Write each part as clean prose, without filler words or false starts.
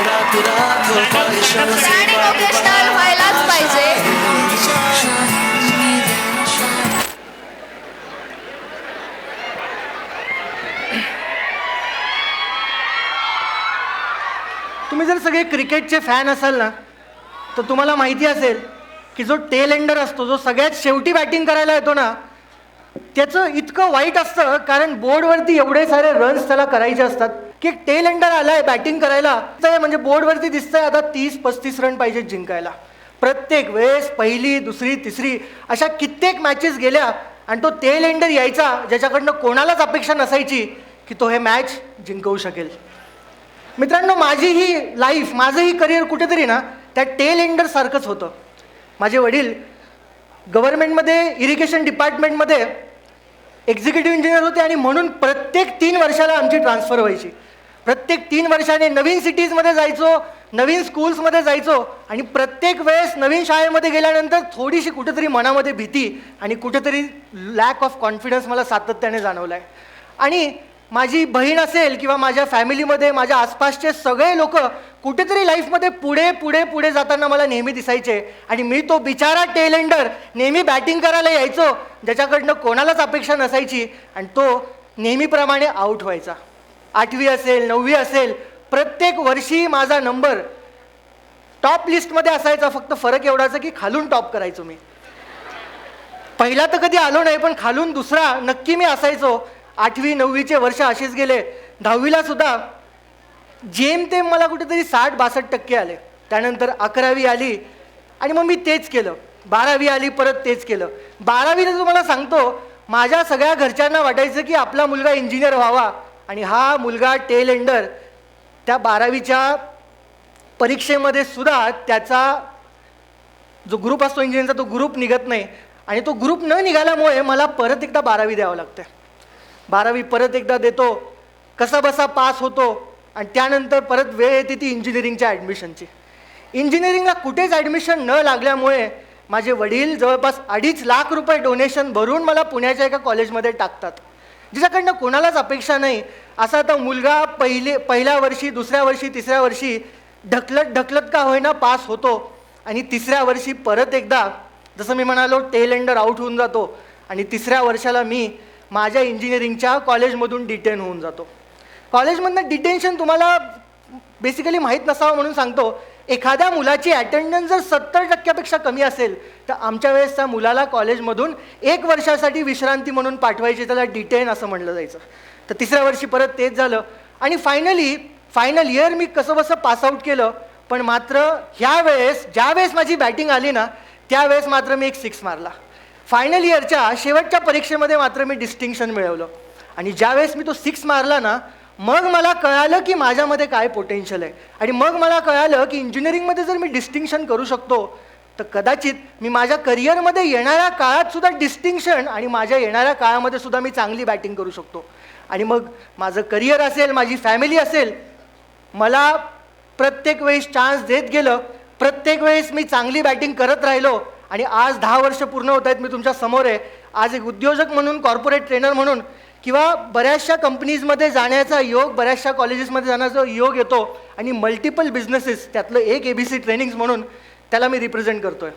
प्राणी वोकेशनल व्हायलाच पाहिजे. तुम्ही जर सगळे क्रिकेटचे फॅन असाल ना, तर तुम्हाला माहिती असेल की जो टेल एंडर असतो, जो सगळ्यात शेवटी बॅटिंग करायला येतो ना, त्याचं इतकं वाईट असतं, कारण बोर्डवरती एवढे सारे रन्स त्याला करायचे असतात की एक टेल एंडर आलाय बॅटिंग करायला, तर म्हणजे बोर्डवरती दिसतंय आता 30-35 रन पाहिजेत जिंकायला. प्रत्येक वेळेस पहिली, दुसरी, तिसरी अशा कित्येक मॅचेस गेल्या आणि तो टेल एंडर यायचा ज्याच्याकडनं कोणालाच अपेक्षा नसायची की तो हे मॅच जिंकवू शकेल. मित्रांनो, माझी ही लाईफ, माझं ही करिअर कुठेतरी ना त्या टेल एंडर सारखंच होतं. माझे वडील गव्हर्नमेंटमध्ये इरिगेशन डिपार्टमेंटमध्ये एक्झिक्युटिव्ह इंजिनियर होते आणि म्हणून प्रत्येक 3 वर्षाला आमची ट्रान्सफर व्हायची. प्रत्येक 3 वर्षाने नवीन सिटीजमध्ये जायचो, नवीन स्कूल्समध्ये जायचो आणि प्रत्येक वेळेस नवीन शाळेमध्ये गेल्यानंतर थोडीशी कुठेतरी मनामध्ये भीती आणि कुठेतरी लॅक ऑफ कॉन्फिडन्स मला सातत्याने जाणवला आहे. आणि माझी बहीण असेल किंवा माझ्या फॅमिलीमध्ये माझ्या आसपासचे सगळे लोक कुठेतरी लाईफमध्ये पुढे पुढे पुढे जाताना मला नेहमी दिसायचे आणि मी तो बिचारा टेल एंडर नेहमी बॅटिंग करायला यायचो ज्याच्याकडनं कोणालाच अपेक्षा नसायची आणि तो नेहमीप्रमाणे आऊट व्हायचा. 8वी असेल, 9वी असेल, प्रत्येक वर्षी माझा नंबर टॉप लिस्टमध्ये असायचा. फक्त फरक एवढाचा की खालून टॉप करायचो मी. पहिला तर कधी आलो नाही, पण खालून दुसरा नक्की मी असायचो. 8वी 9वीचे वर्ष असेच गेले. 10वीला सुद्धा जेमतेम मला कुठेतरी 60-62% आले. त्यानंतर 11वी आली आणि मग मी तेच केलं. 12वी आली, परत तेच केलं. 12वीला तुम्हाला सांगतो, माझ्या सगळ्या घरच्यांना वाटायचं की आपला मुलगा इंजिनियर व्हावा आणि हा मुलगा टेल एंडर. त्या 12वीच्या परीक्षेमध्ये सुद्धा त्याचा जो ग्रुप असतो इंजिनिअरचा, तो ग्रुप निघत नाही आणि तो ग्रुप न निघाल्यामुळे मला परत एकदा 12वी द्यावं लागतं. 12वी परत एकदा देतो, कसा बसा पास होतो आणि त्यानंतर परत वेळ येते ती इंजिनिअरिंगच्या ॲडमिशनची. इंजिनिअरिंगला कुठेच ॲडमिशन न लागल्यामुळे माझे वडील जवळपास 2.5 लाख रुपये डोनेशन भरून मला पुण्याच्या एका कॉलेजमध्ये टाकतात, ज्याच्याकडनं कोणालाच अपेक्षा नाही. असा आता मुलगा पहिल्या वर्षी, दुसऱ्या वर्षी, तिसऱ्या वर्षी ढकलत का होईना पास होतो आणि तिसऱ्या वर्षी परत एकदा जसं मी म्हणालो टेल एंडर आऊट होऊन जातो आणि तिसऱ्या वर्षाला मी माझ्या इंजिनिअरिंगच्या कॉलेजमधून डिटेन होऊन जातो. कॉलेजमधनं डिटेन्शन तुम्हाला बेसिकली माहीत नसावं म्हणून सांगतो. एखाद्या मुलाची अटेंडन्स जर 70%पेक्षा कमी असेल तर आमच्या वेळेस त्या मुलाला कॉलेजमधून 1 वर्षासाठी विश्रांती म्हणून पाठवायची, त्याला डिटेन असं म्हणलं जायचं. तर तिसऱ्या वर्षी परत तेच झालं आणि फायनल इयर मी कसं बसं पासआउट केलं. पण मात्र ज्यावेळेस माझी बॅटिंग आली ना, त्यावेळेस मात्र मी एक 6 मारला. फायनल इयरच्या शेवटच्या परीक्षेमध्ये मात्र मी डिस्टिंक्शन मिळवलं आणि ज्यावेळेस मी तो 6 मारला ना, मग मला कळालं की माझ्यामध्ये काय पोटेन्शियल आहे आणि मग मला कळालं की इंजिनिअरिंगमध्ये जर मी डिस्टिंक्शन करू शकतो तर कदाचित मी माझ्या करिअरमध्ये येणाऱ्या काळात सुद्धा डिस्टिंक्शन आणि माझ्या येणाऱ्या काळामध्ये सुद्धा मी चांगली बॅटिंग करू शकतो. आणि मग माझं करिअर असेल, माझी फॅमिली असेल, मला प्रत्येक वेळेस चान्स देत गेलं. प्रत्येक वेळेस मी चांगली बॅटिंग करत राहिलो आणि आज 10 वर्ष पूर्ण होत आहेत. मी तुमच्या समोर आहे. आज एक उद्योजक म्हणून, कॉर्पोरेट ट्रेनर म्हणून किंवा बऱ्याचशा कंपनीजमध्ये जाण्याचा योग, बऱ्याचशा कॉलेजेसमध्ये जाण्याचा योग येतो आणि मल्टिपल बिझनेसेस त्यातलं एक ABC ट्रेनिंग्स म्हणून त्याला मी रिप्रेझेंट करतो आहे.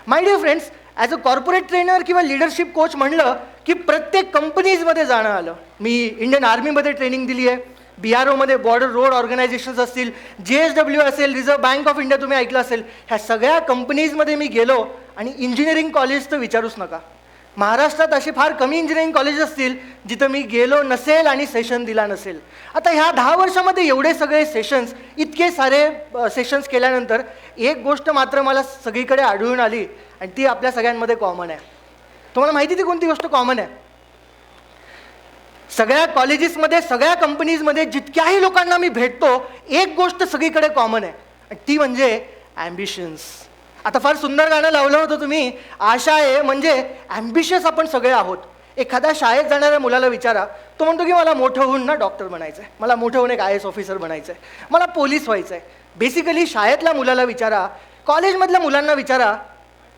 My dear friends, as a corporate trainer किंवा लिडरशिप कोच म्हणलं की प्रत्येक कंपनीजमध्ये जाणं आलं. मी इंडियन आर्मीमध्ये ट्रेनिंग दिली आहे, BROमध्ये बॉर्डर रोड ऑर्गनायझेशन्स असतील, JSW असेल, रिझर्व्ह बँक ऑफ इंडिया तुम्ही ऐकलं असेल, ह्या सगळ्या कंपनीजमध्ये मी गेलो. आणि इंजिनिअरिंग कॉलेज तर विचारूच नका. महाराष्ट्रात असे फार कमी इंजिनिअरिंग कॉलेज असतील जिथं मी गेलो नसेल आणि सेशन दिला नसेल. आता ह्या 10 वर्षामध्ये एवढे सगळे सेशन्स, इतके सारे सेशन्स केल्यानंतर एक गोष्ट मात्र मला सगळीकडे आढळून आली आणि ती आपल्या सगळ्यांमध्ये कॉमन आहे. तुम्हाला माहिती ती कोणती गोष्ट कॉमन आहे? सगळ्या कॉलेजेसमध्ये, सगळ्या कंपनीजमध्ये जितक्याही लोकांना मी भेटतो, एक गोष्ट सगळीकडे कॉमन आहे आणि ती म्हणजे ॲम्बिशन्स. आता फार सुंदर गाणं लावलं होतं तुम्ही, आशा आहे, म्हणजे ॲम्बिशियस आपण सगळे आहोत. एखाद्या शाळेत जाणाऱ्या मुलाला विचारा, तो म्हणतो की मला मोठं होऊन ना डॉक्टर बनायचं आहे, मला मोठं होऊन एक IAS ऑफिसर बनायचं आहे, मला पोलीस व्हायचं आहे. बेसिकली शाळेतल्या मुलाला विचारा, कॉलेजमधल्या मुलांना विचारा,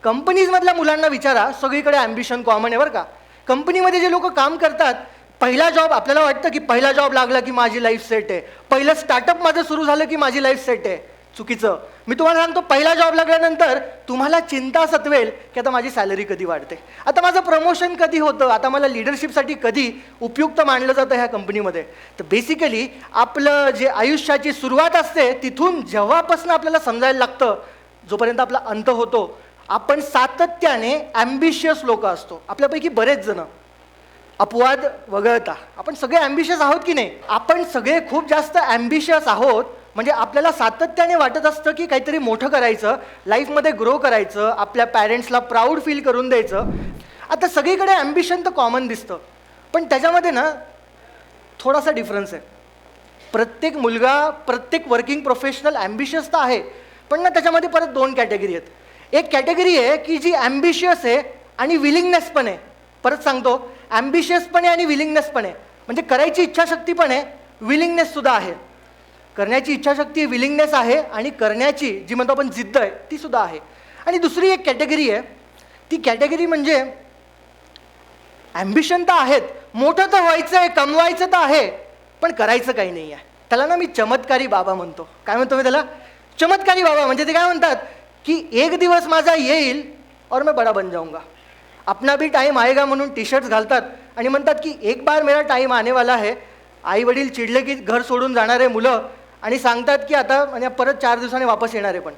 कंपनीजमधल्या मुलांना विचारा, सगळीकडे ॲम्बिशन कॉमन आहे बरं का. कंपनीमध्ये जे लोक काम करतात पहिला जॉब आपल्याला वाटतं की पहिला जॉब लागला की माझी लाईफ सेट आहे, पहिलं स्टार्टअप माझं सुरू झालं की माझी लाईफ सेट आहे. चुकीचं. मी तुम्हाला सांगतो, पहिला जॉब लागल्यानंतर तुम्हाला चिंता सतवेल की आता माझी सॅलरी कधी वाढते, आता माझं प्रमोशन कधी होतं, आता मला लिडरशिपसाठी कधी उपयुक्त मानलं जातं ह्या कंपनीमध्ये. तर बेसिकली आपलं जे आयुष्याची सुरुवात असते तिथून जेव्हापासून आपल्याला समजायला लागतं जोपर्यंत आपला अंत होतो, आपण सातत्याने ॲम्बिशियस लोक असतो. आपल्यापैकी बरेच जण, अपवाद वगळता, आपण सगळे ॲम्बिशियस आहोत की नाही? आपण सगळे खूप जास्त ॲम्बिशियस आहोत. म्हणजे आपल्याला सातत्याने वाटत असतं की काहीतरी मोठं करायचं, लाईफमध्ये ग्रो करायचं, आपल्या पॅरेंट्सला प्राऊड फील करून द्यायचं. आता सगळीकडे ॲम्बिशन तर कॉमन दिसतं, पण त्याच्यामध्ये ना थोडासा डिफरन्स आहे. प्रत्येक मुलगा, प्रत्येक वर्किंग प्रोफेशनल ॲम्बिशियस तर आहे, पण ना त्याच्यामध्ये परत दोन कॅटेगरी आहेत. एक कॅटेगरी आहे की जी ॲम्बिशियस आहे आणि विलिंगनेस पण आहे. परत सांगतो, ॲम्बिशियस पण आहे आणि विलिंगनेस पण आहे. म्हणजे करायची इच्छाशक्ती पण आहे, विलिंगनेससुद्धा आहे. करण्याची इच्छाशक्ती, विलिंगनेस आहे आणि करण्याची जी म्हणतो आपण जिद्द आहे ती सुद्धा आहे. आणि दुसरी एक कॅटेगरी आहे, ती कॅटेगरी म्हणजे ॲम्बिशन तर आहेत, मोठं तर व्हायचं आहे, कमवायचं तर आहे, पण करायचं काही नाही आहे. त्याला ना मी चमत्कारी बाबा म्हणतो. काय म्हणतो मी त्याला? चमत्कारी बाबा. म्हणजे ते काय म्हणतात की एक दिवस माझा येईल और मैं बड़ा बन जाऊंगा. अपना भी टाइम आएगा म्हणून टी शर्ट्स घालतात आणि म्हणतात की एक बार मेरा टाइम आने वाला है. आई वडील चिडले की घर सोडून जाणारे मुलं आणि सांगतात की आता म्हणजे परत 4 दिवसांनी वापस येणारे पण.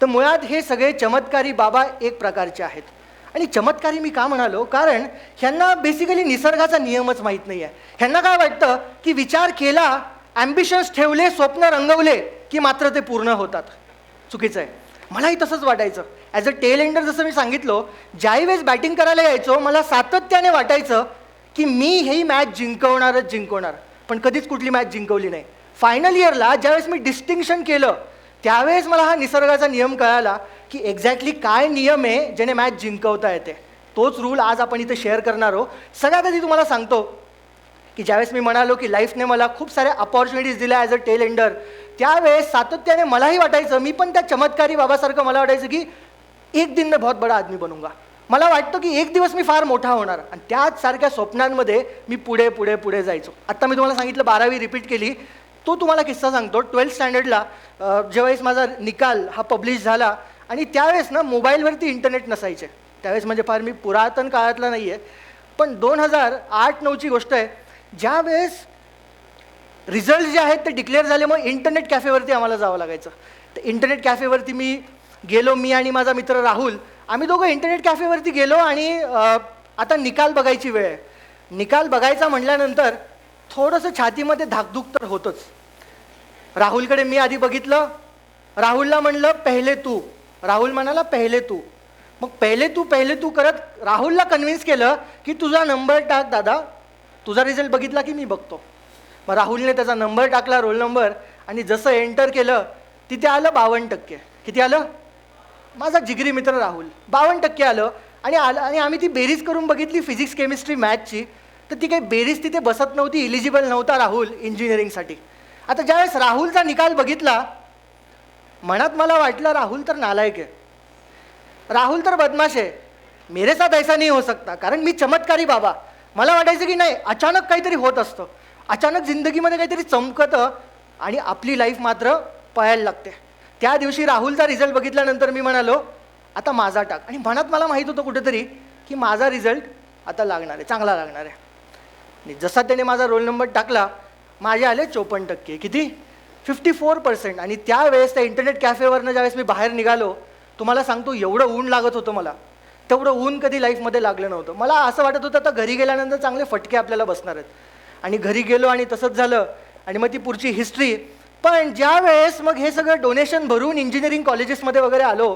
तर मुळात हे सगळे चमत्कारी बाबा एक प्रकारचे आहेत. आणि चमत्कारी मी का म्हणालो, कारण ह्यांना बेसिकली निसर्गाचा नियमच माहीत नाही आहे. ह्यांना काय वाटतं की विचार केला, ॲम्बिशन्स ठेवले, स्वप्न रंगवले की मात्र ते पूर्ण होतात. चुकीचं आहे. मलाही तसंच वाटायचं. ॲज अ टेल एंडर जसं मी सांगितलं, ज्यावेळेस बॅटिंग करायला यायचो मला सातत्याने वाटायचं की मी ही मॅच जिंकवणारच जिंकवणार, पण कधीच कुठली मॅच जिंकवली नाही. फायनल इयरला ज्यावेळेस मी डिस्टिंक्शन केलं त्यावेळेस मला हा निसर्गाचा नियम कळाला की एक्झॅक्टली काय नियम आहे ज्याने मॅच जिंकवता येते. तोच रूल आज आपण इथे शेअर करणार आहोत. सगळ्यात आधी तुम्हाला सांगतो की ज्यावेळेस मी म्हणालो की लाईफने मला खूप साऱ्या अपॉर्च्युनिटीज दिल्या ॲज अ टेल एंडर, त्यावेळेस सातत्याने मलाही वाटायचं, मी पण त्या चमत्कारी बाबासारखं मला वाटायचं की एक दिन मैं बहुत बड़ा आदमी बनूंगा. मला वाटतं की एक दिवस मी फार मोठा होणार आणि त्याच सारख्या स्वप्नांमध्ये मी पुढे पुढे पुढे जायचो. आत्ता मी तुम्हाला सांगितलं 12वी रिपीट केली. तो तुम्हाला किस्सा सांगतो. 12th स्टँडर्डला ज्यावेळेस माझा निकाल हा पब्लिश झाला आणि त्यावेळेस ना मोबाईलवरती इंटरनेट नसायचे. त्यावेळेस म्हणजे फार मी पुरातन काळातला नाही आहे, पण 2008-09ची गोष्ट आहे, ज्यावेळेस रिझल्ट जे आहेत ते डिक्लेअर झाले. मग इंटरनेट कॅफेवरती आम्हाला जावं लागायचं. तर इंटरनेट कॅफेवरती मी गेलो, मी आणि माझा मित्र राहुल, आम्ही दोघं इंटरनेट कॅफेवरती गेलो आणि आता निकाल बघायची वेळ आहे. निकाल बघायचा म्हटल्यानंतर थोडंसं छातीमध्ये धाकधूक तर होतंच. राहुलकडे मी आधी बघितलं, राहुलला म्हणलं पहिले तू. राहुल म्हणाला पहिले तू. मग पहिले तू करत राहुलला कन्व्हिन्स केलं की तुझा नंबर टाक दादा, तुझा रिझल्ट बघितला की मी बघतो. मग राहुलने त्याचा नंबर टाकला, रोल नंबर, आणि जसं एंटर केलं तिथे आलं 52%. किती आलं? माझा जिगरी मित्र राहुल 52% आलं. आणि आम्ही ती बेरीज करून बघितली फिजिक्स केमिस्ट्री मॅथची, तर ती काही बेरीज तिथे बसत नव्हती. इलिजिबल नव्हता राहुल इंजिनिअरिंगसाठी. आता ज्यावेळेस राहुलचा निकाल बघितला, मनात मला वाटलं राहुल तर नालायक आहे, राहुल तर बदमाश आहे, मेरे साथ ऐसा नहीं हो सकता. कारण मी चमत्कारी बाबा. मला वाटायचं की नाही, अचानक काहीतरी होत असतं, अचानक जिंदगीमध्ये काहीतरी चमकतं आणि आपली लाईफ मात्र पळायला लागते. त्या दिवशी राहुलचा रिझल्ट बघितल्यानंतर मी म्हणालो आता माझा टाक. आणि मनात मला माहीत होतं कुठेतरी की माझा रिझल्ट आता लागणार आहे, चांगला लागणार आहे. आणि जसा त्याने माझा रोल नंबर टाकला, माझे आले 54%. किती? 54%. आणि त्यावेळेस त्या इंटरनेट कॅफेवरनं ज्यावेळेस मी बाहेर निघालो, तुम्हाला सांगतो एवढं ऊन लागत होतं मला, तेवढं ऊन कधी लाईफमध्ये लागलं नव्हतं. मला असं वाटत होतं आता घरी गेल्यानंतर चांगले फटके आपल्याला बसणार आहेत. आणि घरी गेलो आणि तसंच झालं. आणि मग ती पुढची हिस्ट्री. पण ज्या वेळेस मग हे सगळं डोनेशन भरून इंजिनिअरिंग कॉलेजेसमध्ये वगैरे आलो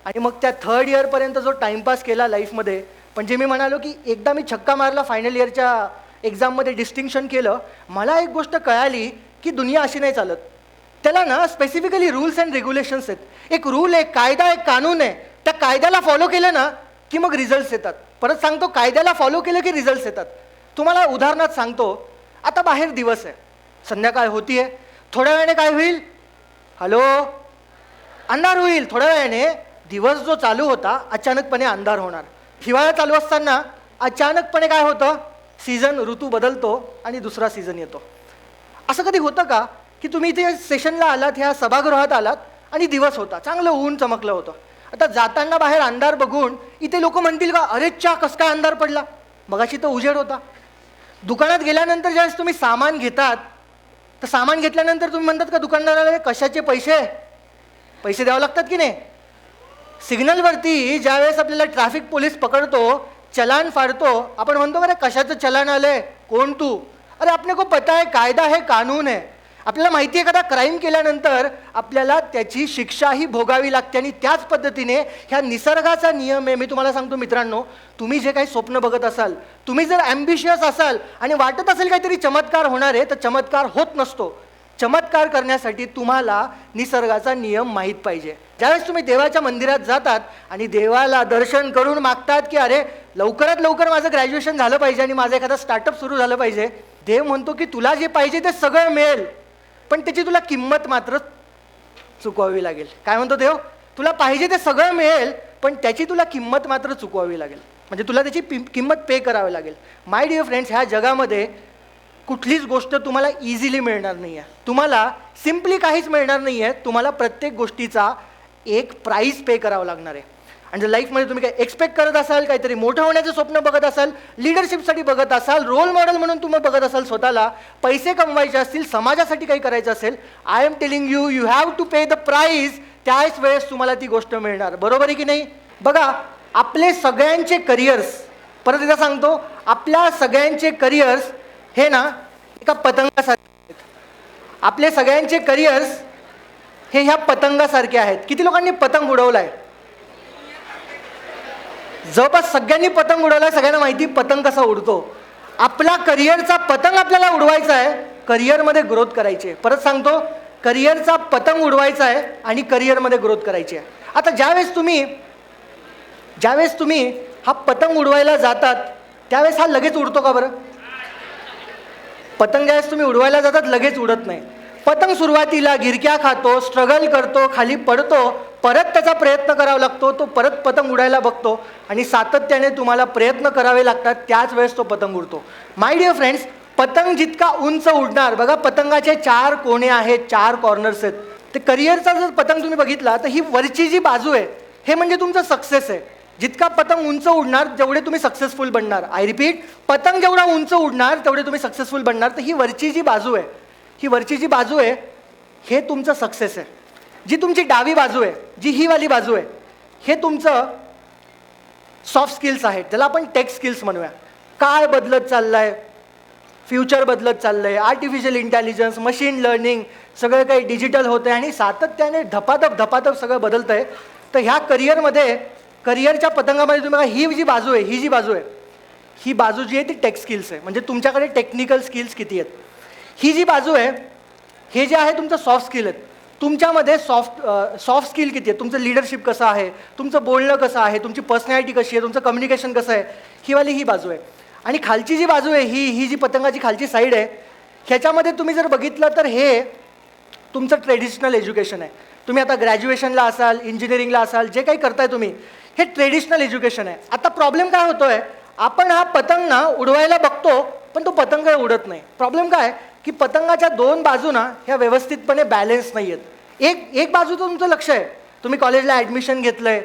आणि मग त्या 3rd इयरपर्यंत जो टाईमपास केला लाईफमध्ये, पण जे मी म्हणालो की एकदा मी छक्का मारला फायनल इयरच्या एक्झाममध्ये, डिस्टिंक्शन केलं, मला एक गोष्ट कळाली की दुनिया अशी नाही चालत. त्याला ना स्पेसिफिकली रूल्स अँड रेग्युलेशन्स आहेत. एक रूल, एक कायदा, एक कानून आहे. त्या कायद्याला फॉलो केलं ना की मग रिझल्ट्स येतात. परत सांगतो, कायद्याला फॉलो केलं की रिझल्ट्स येतात. तुम्हाला उदाहरणात सांगतो, आता बाहेर दिवस आहे, संध्याकाळ होती आहे, थोड्या वेळाने काय होईल? हॅलो, अंधार होईल. थोड्या वेळाने दिवस जो चालू होता अचानकपणे अंधार होणार. हिवाळा चालू असताना अचानकपणे काय होतं? सीझन ऋतू बदलतो आणि दुसरा सीझन येतो. असं कधी होतं का की तुम्ही इथे सेशनला आलात, ह्या सभागृहात आलात आणि दिवस होता, चांगलं ऊन चमकलं होतं. आता जाताना बाहेर अंधार बघून इथे लोक म्हणतील का, अरे चा कस काय अंधार पडला, मगाशी तर उजेड होता. दुकानात गेल्यानंतर ज्यावेळेस तुम्ही सामान घेतात, तर सामान घेतल्यानंतर तुम्ही म्हणतात का दुकानदाराला, कशाचे पैसे, पैसे द्यावे लागतात की नाही. सिग्नलवरती ज्यावेळेस आपल्याला ट्रॅफिक पोलीस पकडतो, चलान फाडतो, आपण म्हणतो अरे कशाचं चलान आलंय, कोण तू, अरे आपने को पता है कायदा है, कानून है. आपल्याला माहिती आहे, एखादा क्राईम केल्यानंतर आपल्याला त्याची शिक्षाही भोगावी लागते. आणि त्याच पद्धतीने ह्या निसर्गाचा नियम आहे. मी तुम्हाला सांगतो मित्रांनो, तुम्ही जे काही स्वप्न बघत असाल, तुम्ही जर ॲम्बिशियस असाल आणि वाटत असेल काहीतरी चमत्कार होणार आहे, तर चमत्कार होत नसतो. चमत्कार करण्यासाठी तुम्हाला निसर्गाचा नियम माहीत पाहिजे. ज्यावेळेस तुम्ही देवाच्या मंदिरात जातात आणि देवाला दर्शन करून मागतात की अरे लवकरात लवकर माझं ग्रॅज्युएशन झालं पाहिजे आणि माझं एखादं स्टार्टअप सुरू झालं पाहिजे, देव म्हणतो की तुला जे पाहिजे ते सगळं मिळेल, पण त्याची तुला किंमत मात्र चुकवावी लागेल. काय म्हणतो देव, तुला पाहिजे ते सगळं मिळेल, पण त्याची तुला किंमत मात्र चुकवावी लागेल, म्हणजे तुला त्याची किंमत पे करावी लागेल. माय डिअर फ्रेंड्स, ह्या जगामध्ये कुठलीच गोष्ट तुम्हाला इझिली मिळणार नाही आहे, तुम्हाला सिम्पली काहीच मिळणार नाही आहे. तुम्हाला प्रत्येक गोष्टीचा एक प्राईस पे करावं लागणार आहे. आणि जर लाईफमध्ये तुम्ही काही एक्सपेक्ट करत असाल, काहीतरी मोठं होण्याचं स्वप्न बघत असाल, लिडरशिपसाठी बघत असाल, रोल मॉडेल म्हणून तुम्ही बघत असाल स्वतःला, पैसे कमवायचे असतील, समाजासाठी काही करायचं असेल, I am telling you, you have to pay the price. त्याच वेळेस तुम्हाला ती गोष्ट मिळणार. बरोबर आहे की नाही. बघा, आपले सगळ्यांचे करिअर्स, परत एकदा सांगतो, आपल्या सगळ्यांचे करिअर्स हे ना एका पतंगासारखे आहेत. आपले सगळ्यांचे करिअर्स हे ह्या पतंगासारखे आहेत. किती लोकांनी पतंग उडवलाय? जवळपास सगळ्यांनी पतंग उडवलाय. सगळ्यांना माहिती पतंग कसा उडतो. आपला करिअरचा पतंग आपल्याला उडवायचा आहे, करिअरमध्ये ग्रोथ करायची आहे. परत सांगतो, करिअरचा पतंग उडवायचा आहे आणि करिअरमध्ये ग्रोथ करायची आहे. आता ज्यावेळेस तुम्ही हा पतंग उडवायला जातात, त्यावेळेस हा लगेच उडतो का बरं? पतंग ज्यावेळेस तुम्ही उडवायला जातात लगेच उडत नाही. पतंग सुरुवातीला गिरक्या खातो, स्ट्रगल करतो, खाली पडतो, परत त्याचा प्रयत्न करावा लागतो, तो परत पतंग उडायला बघतो आणि सातत्याने तुम्हाला प्रयत्न करावे लागतात, त्याच वेळेस तो पतंग उडतो. माय डिअर फ्रेंड्स, पतंग जितका उंच उडणार, बघा पतंगाचे 4 कोणे आहेत, 4 कॉर्नर्स आहेत. ते करिअरचा जर पतंग तुम्ही बघितला तर ही वरची जी बाजू आहे हे म्हणजे तुमचं सक्सेस आहे. जितका पतंग उंच उडणार तेवढे तुम्ही सक्सेसफुल बनणार. आय रिपीट, पतंग जेवढा उंच उडणार तेवढे तुम्ही सक्सेसफुल बनणार. तर ही वरची जी बाजू आहे, ही वरची जी बाजू आहे हे तुमचं सक्सेस आहे. जी तुमची डावी बाजू आहे, जी ही वाली बाजू आहे, हे तुमचं सॉफ्ट स्किल्स आहेत, ज्याला आपण टेक स्किल्स म्हणूया. काळ बदलत चाललाय, फ्युचर बदलत चाललंय, आर्टिफिशियल इंटेलिजन्स, मशीन लर्निंग, सगळं काही डिजिटल होतं आहे आणि सातत्याने धपाधप सगळं बदलतं आहे. तर ह्या करिअरच्या पतंगामध्ये तुम्ही बघा, ही जी बाजू आहे, ही बाजू जी आहे ती टेक स्किल्स आहे, म्हणजे तुमच्याकडे टेक्निकल स्किल्स किती आहेत. ही जी बाजू आहे, हे जे आहे तुमचं सॉफ्ट स्किल आहेत. तुमच्यामध्ये सॉफ्ट स्किल किती आहे, तुमचं लिडरशिप कसं आहे, तुमचं बोलणं कसं आहे, तुमची पर्सनॅलिटी कशी आहे, तुमचं कम्युनिकेशन कसं आहे, ही बाजू आहे. आणि खालची जी बाजू आहे, ही जी पतंगाची खालची साईड आहे, ह्याच्यामध्ये तुम्ही जर बघितलं तर हे तुमचं ट्रेडिशनल एज्युकेशन आहे. तुम्ही आता ग्रॅज्युएशनला असाल, इंजिनिअरिंगला असाल, जे काही करताय तुम्ही, हे ट्रेडिशनल एज्युकेशन आहे. आता प्रॉब्लेम काय होतो आहे, आपण हा पतंग ना उडवायला बघतो, पण तो पतंग काही उडत नाही. प्रॉब्लेम काय की पतंगाच्या 2 बाजूना ह्या व्यवस्थितपणे बॅलेन्स नाही आहेत. एक बाजू तर तुमचं लक्ष आहे, तुम्ही कॉलेजला ॲडमिशन घेतलं आहे,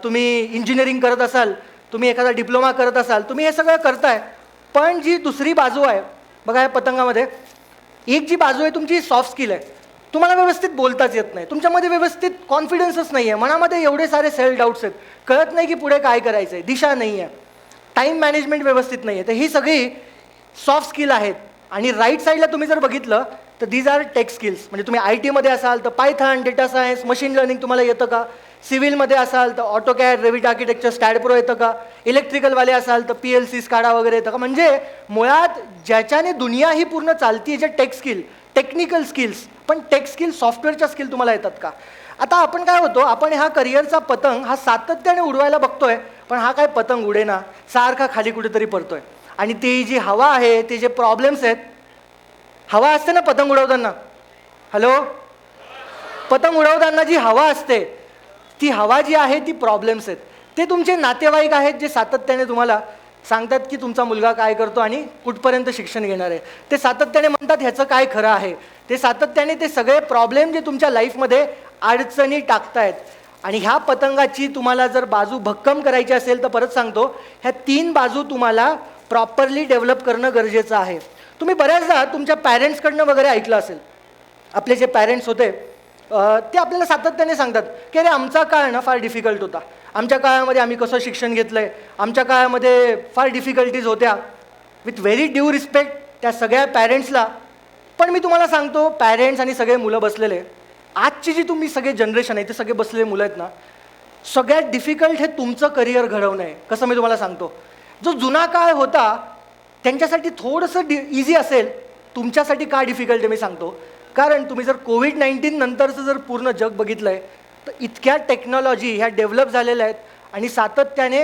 तुम्ही इंजिनिअरिंग करत असाल, तुम्ही एखादा डिप्लोमा करत असाल, तुम्ही हे सगळं करताय, पण जी दुसरी बाजू आहे बघा या पतंगामध्ये, एक जी बाजू आहे तुमची सॉफ्ट स्किल आहे, तुम्हाला व्यवस्थित बोलताच येत नाही, तुमच्यामध्ये व्यवस्थित कॉन्फिडन्सच नाही आहे, मनामध्ये एवढे सारे सेल्फ डाऊट्स आहेत, कळत नाही की पुढे काय करायचं आहे, दिशा नाही आहे, टाईम मॅनेजमेंट व्यवस्थित नाही आहे. तर ही सगळी सॉफ्ट स्किल आहेत. आणि राईट साईडला तुम्ही जर बघितलं तर दीज आर टेक स्किल्स, म्हणजे तुम्ही IT मध्ये असाल तर Python, data science, machine learning तुम्हाला येतं का, सिव्हिलमध्ये असाल तर ऑटोकॅड, रेविट आर्किटेक्चर, स्टॅड प्रो येतं का, इलेक्ट्रिकलवाले असाल तर PLC, स्काडा वगैरे येतं का. म्हणजे मुळात ज्याच्याने दुनिया ही पूर्ण चालती, जे टेक स्किल, टेक्निकल स्किल्स, पण टेक स्किल, सॉफ्टवेअरच्या स्किल तुम्हाला येतात का. आता आपण काय होतो, आपण हा करिअरचा पतंग हा सातत्याने उडवायला बघतोय, पण हा काय पतंग उडेना, सारखा खाली कुठेतरी पडतोय. आणि ती जी हवा आहे, ते जे प्रॉब्लेम्स आहेत, हवा असते ना पतंग उडवताना, हॅलो, पतंग उडवताना जी हवा असते, ती हवा जी आहे ती प्रॉब्लेम्स आहेत. ते तुमचे नातेवाईक आहेत जे सातत्याने तुम्हाला सांगतात की तुमचा मुलगा काय करतो आणि कुठपर्यंत शिक्षण घेणार आहे. ते सातत्याने म्हणतात ह्याचं काय खरं आहे. ते सातत्याने ते सगळे प्रॉब्लेम जे तुमच्या लाईफमध्ये अडचणी टाकतायत. आणि ह्या पतंगाची तुम्हाला जर बाजू भक्कम करायची असेल तर परत सांगतो, ह्या 3 बाजू तुम्हाला प्रॉपरली डेव्हलप करणं गरजेचं आहे. तुम्ही बऱ्याचदा तुमच्या पॅरेंट्सकडनं वगैरे ऐकलं असेल. आपले जे पॅरेंट्स होते ते आपल्याला सातत्याने सांगतात की अरे आमचा काळ ना फार डिफिकल्ट होता, आमच्या काळामध्ये आम्ही कसं शिक्षण घेतलं आहे, आमच्या काळामध्ये फार डिफिकल्टीज होत्या. विथ व्हेरी ड्यू रिस्पेक्ट त्या सगळ्या पॅरेंट्सला. पण मी तुम्हाला सांगतो, पॅरेंट्स आणि सगळे मुलं बसलेले, आजची जी तुम्ही सगळे जनरेशन आहे ते सगळे बसलेले मुलं आहेत ना, सगळ्यात डिफिकल्ट हे तुमचं करिअर घडवणं आहे. कसं मी तुम्हाला सांगतो, जो जुना काळ होता त्यांच्यासाठी थोडंसं इझी असेल, तुमच्यासाठी का डिफिकल्ट आहे मी सांगतो. कारण तुम्ही जर कोविड-19 नंतरचं जर पूर्ण जग बघितलं आहे तर इतक्या टेक्नॉलॉजी ह्या डेव्हलप झालेल्या आहेत आणि सातत्याने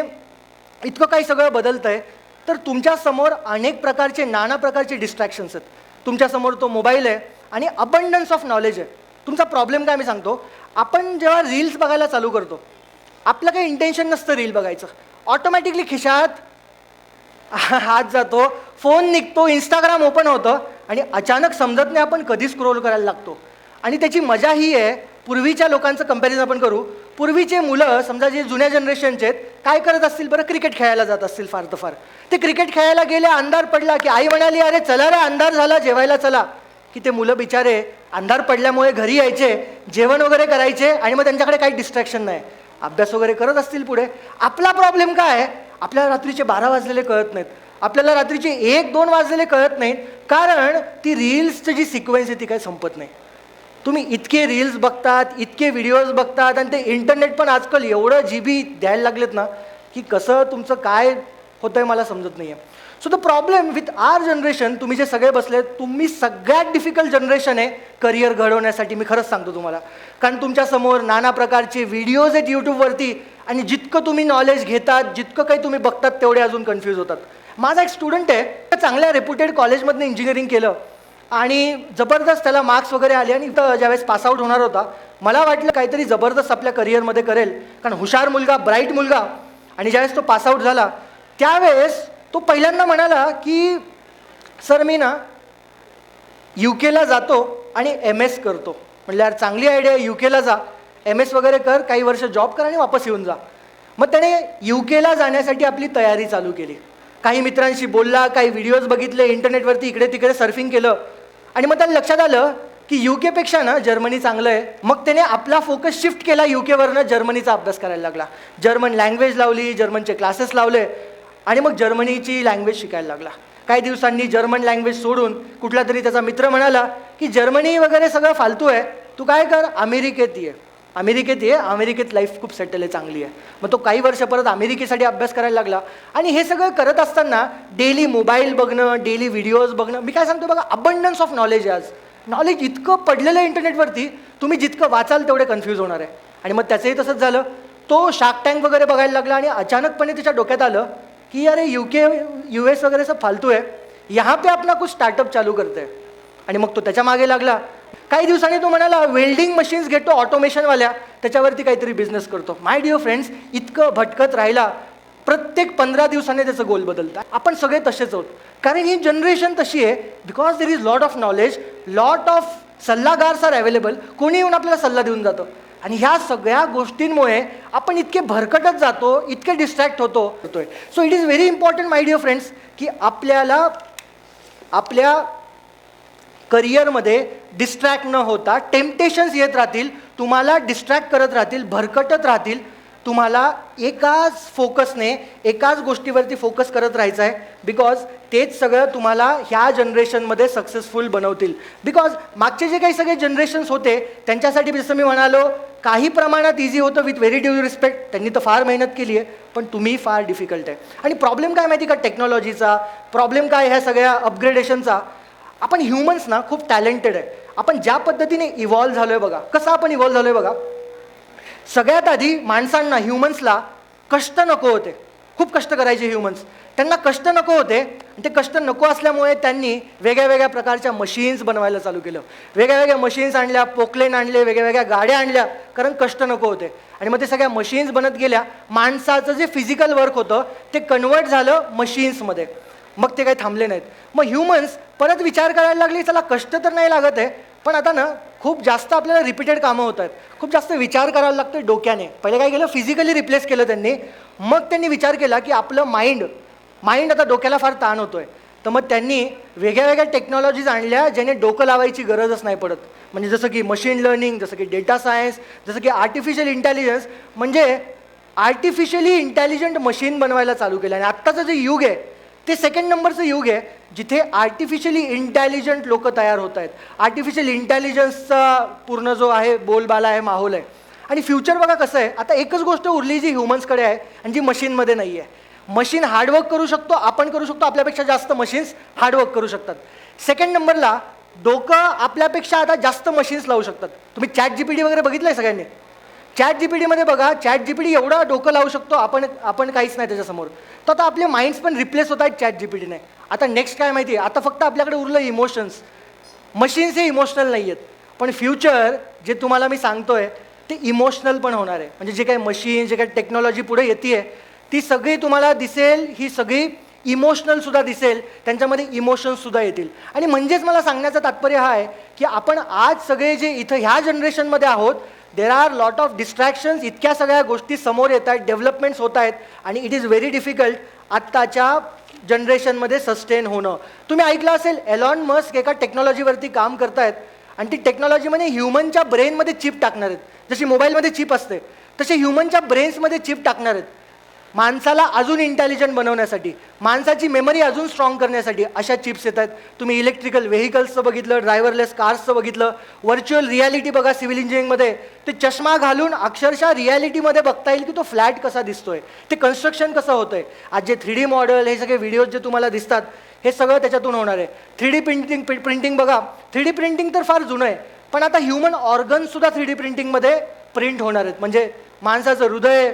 इतकं काही सगळं बदलतं आहे, तर तुमच्यासमोर अनेक प्रकारचे नाना प्रकारचे डिस्ट्रॅक्शन्स आहेत. तुमच्यासमोर तो मोबाईल आहे आणि अबंडन्स ऑफ नॉलेज आहे. तुमचा प्रॉब्लेम काय मी सांगतो, आपण जेव्हा रील्स बघायला चालू करतो, आपलं काही इंटेन्शन नसतं रील बघायचं, ऑटोमॅटिकली खिशात हात जातो, फोन निघतो, इंस्टाग्राम ओपन होतं आणि अचानक समजत नाही आपण कधी स्क्रोल करायला लागतो. आणि त्याची मजा ही आहे, पूर्वीच्या लोकांचं कंपॅरिझन आपण करू, पूर्वीचे मुलं समजा जे जुन्या जनरेशनचे आहेत काय करत असतील बरं, क्रिकेट खेळायला जात असतील फार तर फार. ते क्रिकेट खेळायला गेले, अंधार पडला की आई म्हणाली अरे चला रे अंधार झाला जेवायला चला, की ते मुलं बिचारे अंधार पडल्यामुळे घरी यायचे, जेवण वगैरे करायचे आणि मग त्यांच्याकडे काही डिस्ट्रॅक्शन नाही, अभ्यास वगैरे करत असतील पुढे. आपला प्रॉब्लेम काय आहे, आपल्याला रात्रीचे 12 वाजलेले कळत नाहीत, आपल्याला रात्रीचे 1-2 वाजलेले कळत नाहीत, कारण ती रील्सची जी सिक्वेन्स आहे ती काही संपत नाही. तुम्ही इतके रील्स बघतात, इतके व्हिडिओज बघतात आणि ते इंटरनेट पण आजकाल एवढं GB द्यायला लागलेत ना की कसं तुमचं काय होतं आहे मला समजत नाही आहे. So the problem with our generation, तुम्ही जे सगळे बसले तुम्ही सगळ्यात डिफिकल्ट जनरेशन आहे करिअर घडवण्यासाठी, मी खरंच सांगतो तुम्हाला. कारण तुमच्यासमोर नाना प्रकारचे व्हिडिओज आहेत यूट्यूबवरती आणि जितकं तुम्ही नॉलेज घेतात, जितकं काही तुम्ही बघतात तेवढे अजून कन्फ्यूज होतात. माझा एक स्टुडंट आहे, चांगल्या रेप्युटेड कॉलेजमधनं इंजिनिअरिंग केलं आणि जबरदस्त त्याला मार्क्स वगैरे आले आणि ज्यावेळेस पासआउट होणार होता मला वाटलं काहीतरी जबरदस्त आपल्या करिअरमध्ये करेल, कारण हुशार मुलगा, ब्राईट मुलगा. आणि ज्यावेळेस तो पासआउट झाला त्यावेळेस तो पहिल्यांदा म्हणाला की सर मी ना UK जातो आणि MS करतो. म्हटलं यार चांगली आयडिया, UK जा, MS वगैरे कर, काही वर्ष जॉब कर आणि वापस येऊन जा. मग त्याने UK जाण्यासाठी आपली तयारी चालू केली. काही मित्रांशी बोलला, काही व्हिडिओज बघितले, इंटरनेटवरती इकडे तिकडे सर्फिंग केलं आणि मग त्याला लक्षात आलं की UK ना जर्मनी चांगलं आहे. मग त्याने आपला फोकस शिफ्ट केला, UKवरनं जर्मनीचा अभ्यास करायला लागला. जर्मन लँग्वेज लावली, जर्मनचे क्लासेस लावले आणि मग जर्मनीची लँग्वेज शिकायला लागला. काही दिवसांनी जर्मन लँग्वेज सोडून कुठला तरी त्याचा मित्र म्हणाला की जर्मनी वगैरे सगळं फालतू आहे, तू काय कर अमेरिकेत ये. अमेरिकेत लाईफ खूप सेटल आहे, चांगली आहे. मग तो काही वर्ष परत अमेरिकेसाठी अभ्यास करायला लागला. आणि हे सगळं करत असताना डेली मोबाईल बघणं, डेली व्हिडिओज बघणं, मी काय सांगतो बघा, अबंडन्स ऑफ नॉलेज आहे आज. नॉलेज इतकं पडलेलं आहे इंटरनेटवरती, तुम्ही जितकं वाचाल तेवढे कन्फ्यूज होणार आहे. आणि मग त्याचंही तसंच झालं, तो शार्क टँक वगैरे बघायला लागला आणि अचानकपणे त्याच्या डोक्यात आलं कि अरे US वगैरे सब फालतू है, यहाँ पे अपना कुछ स्टार्टअप चालू करते हैं. आणि मग तो त्याच्या मागे लागला. काही दिवसांनी तो म्हणाला वेल्डिंग मशीन्स घेतो ऑटोमेशनवाल्या, त्याच्यावरती काहीतरी बिझनेस करतो. माय डिअर फ्रेंड्स, इतकं भटकत राहिला, प्रत्येक 15 दिवसांनी त्याचं गोल बदलतं. आपण सगळे तसेच आहोत, कारण ही जनरेशन तशी आहे. Because there is lot of knowledge, lot of सल्लागार्स आर अवेलेबल, कोणी येऊन आपल्याला सल्ला देऊन जातं. आणि ह्या सगळ्या गोष्टींमुळे आपण इतके भरकटत जातो, इतके डिस्ट्रॅक्ट होतोय. So it is very important my dear friends की आपल्याला आपल्या करिअरमध्ये डिस्ट्रॅक्ट न होता, टेम्पटेशन्स येत राहतील, तुम्हाला डिस्ट्रॅक्ट करत राहतील, भरकटत राहतील, तुम्हाला एकाच फोकसने एकाच गोष्टीवरती फोकस करत राहायचं आहे. बिकॉज तेच सगळं तुम्हाला ह्या जनरेशनमध्ये सक्सेसफुल बनवतील. बिकॉज मागचे जे काही सगळे जनरेशन्स होते त्यांच्यासाठी जसं मी म्हणालो काही प्रमाणात इझी होतं, विथ व्हेरी ड्यू रिस्पेक्ट, त्यांनी तर फार मेहनत केली आहे, पण तुम्ही फार डिफिकल्ट आहे. आणि प्रॉब्लेम काय माहिती का, टेक्नॉलॉजीचा प्रॉब्लेम काय, ह्या सगळ्या अपग्रेडेशनचा. आपण ह्युमन्स ना खूप टॅलेंटेड आहे. आपण ज्या पद्धतीने इव्हॉल्व झालो आहे बघा, कसं आपण इव्हॉल्व झालो आहे बघा. सगळ्यात आधी माणसांना, ह्युमन्सला कष्ट नको होते, खूप कष्ट करायचे ह्युमन्स. त्यांना कष्ट नको होते, ते कष्ट नको असल्यामुळे त्यांनी वेगळ्या वेगळ्या प्रकारच्या मशीन्स बनवायला चालू केलं. वेगळ्या वेगळ्या मशीन्स आणल्या, पोकलेन आणले, वेगळ्या वेगळ्या गाड्या आणल्या, कारण कष्ट नको होते. आणि मग ते सगळ्या मशीन्स बनत गेल्या. माणसाचं जे फिजिकल वर्क होतं ते कन्वर्ट झालं मशीन्समध्ये. मग ते काही थांबले नाहीत. मग ह्युमन्स परत विचार करायला लागले, चला कष्ट तर नाही लागत आहे, पण आता ना खूप जास्त आपल्याला रिपीटेड कामं होत आहेत, खूप जास्त विचार करायला लागतं डोक्याने. पहिले काय केलं, फिजिकली रिप्लेस केलं त्यांनी. मग त्यांनी विचार केला की आपलं माइंड आता डोक्याला फार ताण होतोय. तर मग त्यांनी वेगळ्या वेगळ्या टेक्नॉलॉजीज आणल्या ज्याने डोकं लावायची गरजच नाही पडत. म्हणजे जसं की मशीन लर्निंग, जसं की डेटा सायन्स, जसं की आर्टिफिशियल इंटेलिजन्स. म्हणजे आर्टिफिशियली इंटेलिजंट मशीन बनवायला चालू केलं. आणि आत्ताचं जे युग आहे ते सेकंड नंबरचं युग आहे जिथे आर्टिफिशियली इंटेलिजंट लोक तयार होत आहेत. आर्टिफिशियल इंटेलिजन्सचा पूर्ण जो आहे बोलबाला आहे, माहोल आहे. आणि फ्युचर बघा कसं आहे. आता एकच गोष्ट उरली जी ह्युमन्सकडे आहे आणि जी मशीनमध्ये नाही आहे. मशीन हार्डवर्क करू शकतो, आपण करू शकतो, आपल्यापेक्षा जास्त मशीन्स हार्डवर्क करू शकतात. सेकंड नंबरला डोकं आपल्यापेक्षा आता जास्त मशीन्स लावू शकतात. तुम्ही ChatGPT वगैरे बघितलं आहे सगळ्यांनी. ChatGPTमध्ये बघा, ChatGPT एवढा डोकं लावू शकतो, आपण काहीच नाही त्याच्यासमोर. तर आता आपले माइंड्स पण रिप्लेस होत आहेत ChatGPTने. आता नेक्स्ट काय माहिती आहे, आता फक्त आपल्याकडे उरलं इमोशन्स. मशीन्स हे इमोशनल नाही आहेत, पण फ्युचर जे तुम्हाला मी सांगतोय ते इमोशनल पण होणार आहे. म्हणजे जे काही मशीन, जे काही टेक्नॉलॉजी पुढे येते ती सगळी तुम्हाला दिसेल, ही सगळी इमोशनलसुद्धा दिसेल, त्यांच्यामध्ये इमोशन्ससुद्धा येतील. आणि म्हणजेच मला सांगण्याचं तात्पर्य हा आहे की आपण आज सगळे जे इथं ह्या जनरेशनमध्ये आहोत, there are lot of distractions. इतक्या सगळ्या गोष्टी समोर येत आहेत, डेव्हलपमेंट्स होत आहेत, आणि इट इज व्हेरी डिफिकल्ट आत्ताच्या जनरेशनमध्ये सस्टेन होणं. तुम्ही ऐकलं असेल, एलॉन मस्क एका टेक्नॉलॉजीवरती काम करतायत आणि ती टेक्नॉलॉजीमध्ये ह्युमनच्या ब्रेनमध्ये चिप टाकणार आहेत. जशी मोबाईलमध्ये चिप असते तसे ह्युमनच्या ब्रेन्समध्ये चिप टाकणार आहेत, माणसाला अजून इंटेलिजंट बनवण्यासाठी, माणसाची मेमरी अजून स्ट्रॉंग करण्यासाठी अशा चिप्स येत आहेत. तुम्ही इलेक्ट्रिकल व्हेकल्सचं बघितलं, ड्रायव्हरलेस कार्सचं बघितलं, व्हर्च्युअल रियालिटी बघा सिव्हिल इंजिनिअरिंगमध्ये. ते चष्मा घालून अक्षरशः रियालिटीमध्ये बघता येईल की तो फ्लॅट कसा दिसतोय, ते कन्स्ट्रक्शन कसं होतंय. आज जे 3D मॉडेल, हे सगळे व्हिडिओज जे तुम्हाला दिसतात हे सगळं त्याच्यातून होणार आहे. 3D प्रिंटिंग बघा. 3D प्रिंटिंग तर फार जुनं आहे, पण आता ह्युमन ऑर्गन्ससुद्धा 3D प्रिंटिंगमध्ये प्रिंट होणार आहेत. म्हणजे माणसाचं हृदय,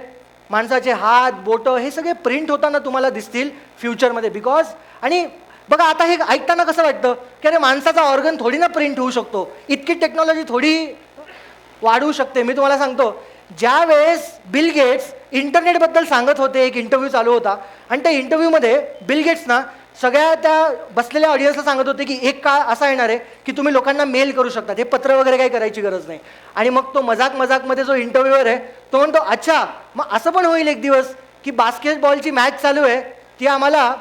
माणसाचे हात, बोटं हे सगळे प्रिंट होताना तुम्हाला दिसतील फ्युचरमध्ये. बिकॉज आणि बघा आता हे ऐकताना कसं वाटतं की अरे माणसाचा ऑर्गन थोडी ना प्रिंट होऊ शकतो, इतकी टेक्नॉलॉजी थोडी वाढवू शकते. मी तुम्हाला सांगतो, ज्या वेळेस बिल गेट्स इंटरनेटबद्दल सांगत होते, एक इंटरव्ह्यू चालू होता आणि त्या इंटरव्ह्यूमध्ये बिल गेट्सना सगळ्या त्या बसलेल्या ऑडियन्सला सांगत होते की एक काळ असा येणार आहे की तुम्ही लोकांना मेल करू शकता, हे पत्र वगैरे काही करायची गरज नाही. आणि मग तो मजाकमध्ये जो इंटरव्ह्यूअर आहे तो म्हणतो, अच्छा मग असं पण होईल एक दिवस की बास्केटबॉलची मॅच चालू आहे ती आम्हाला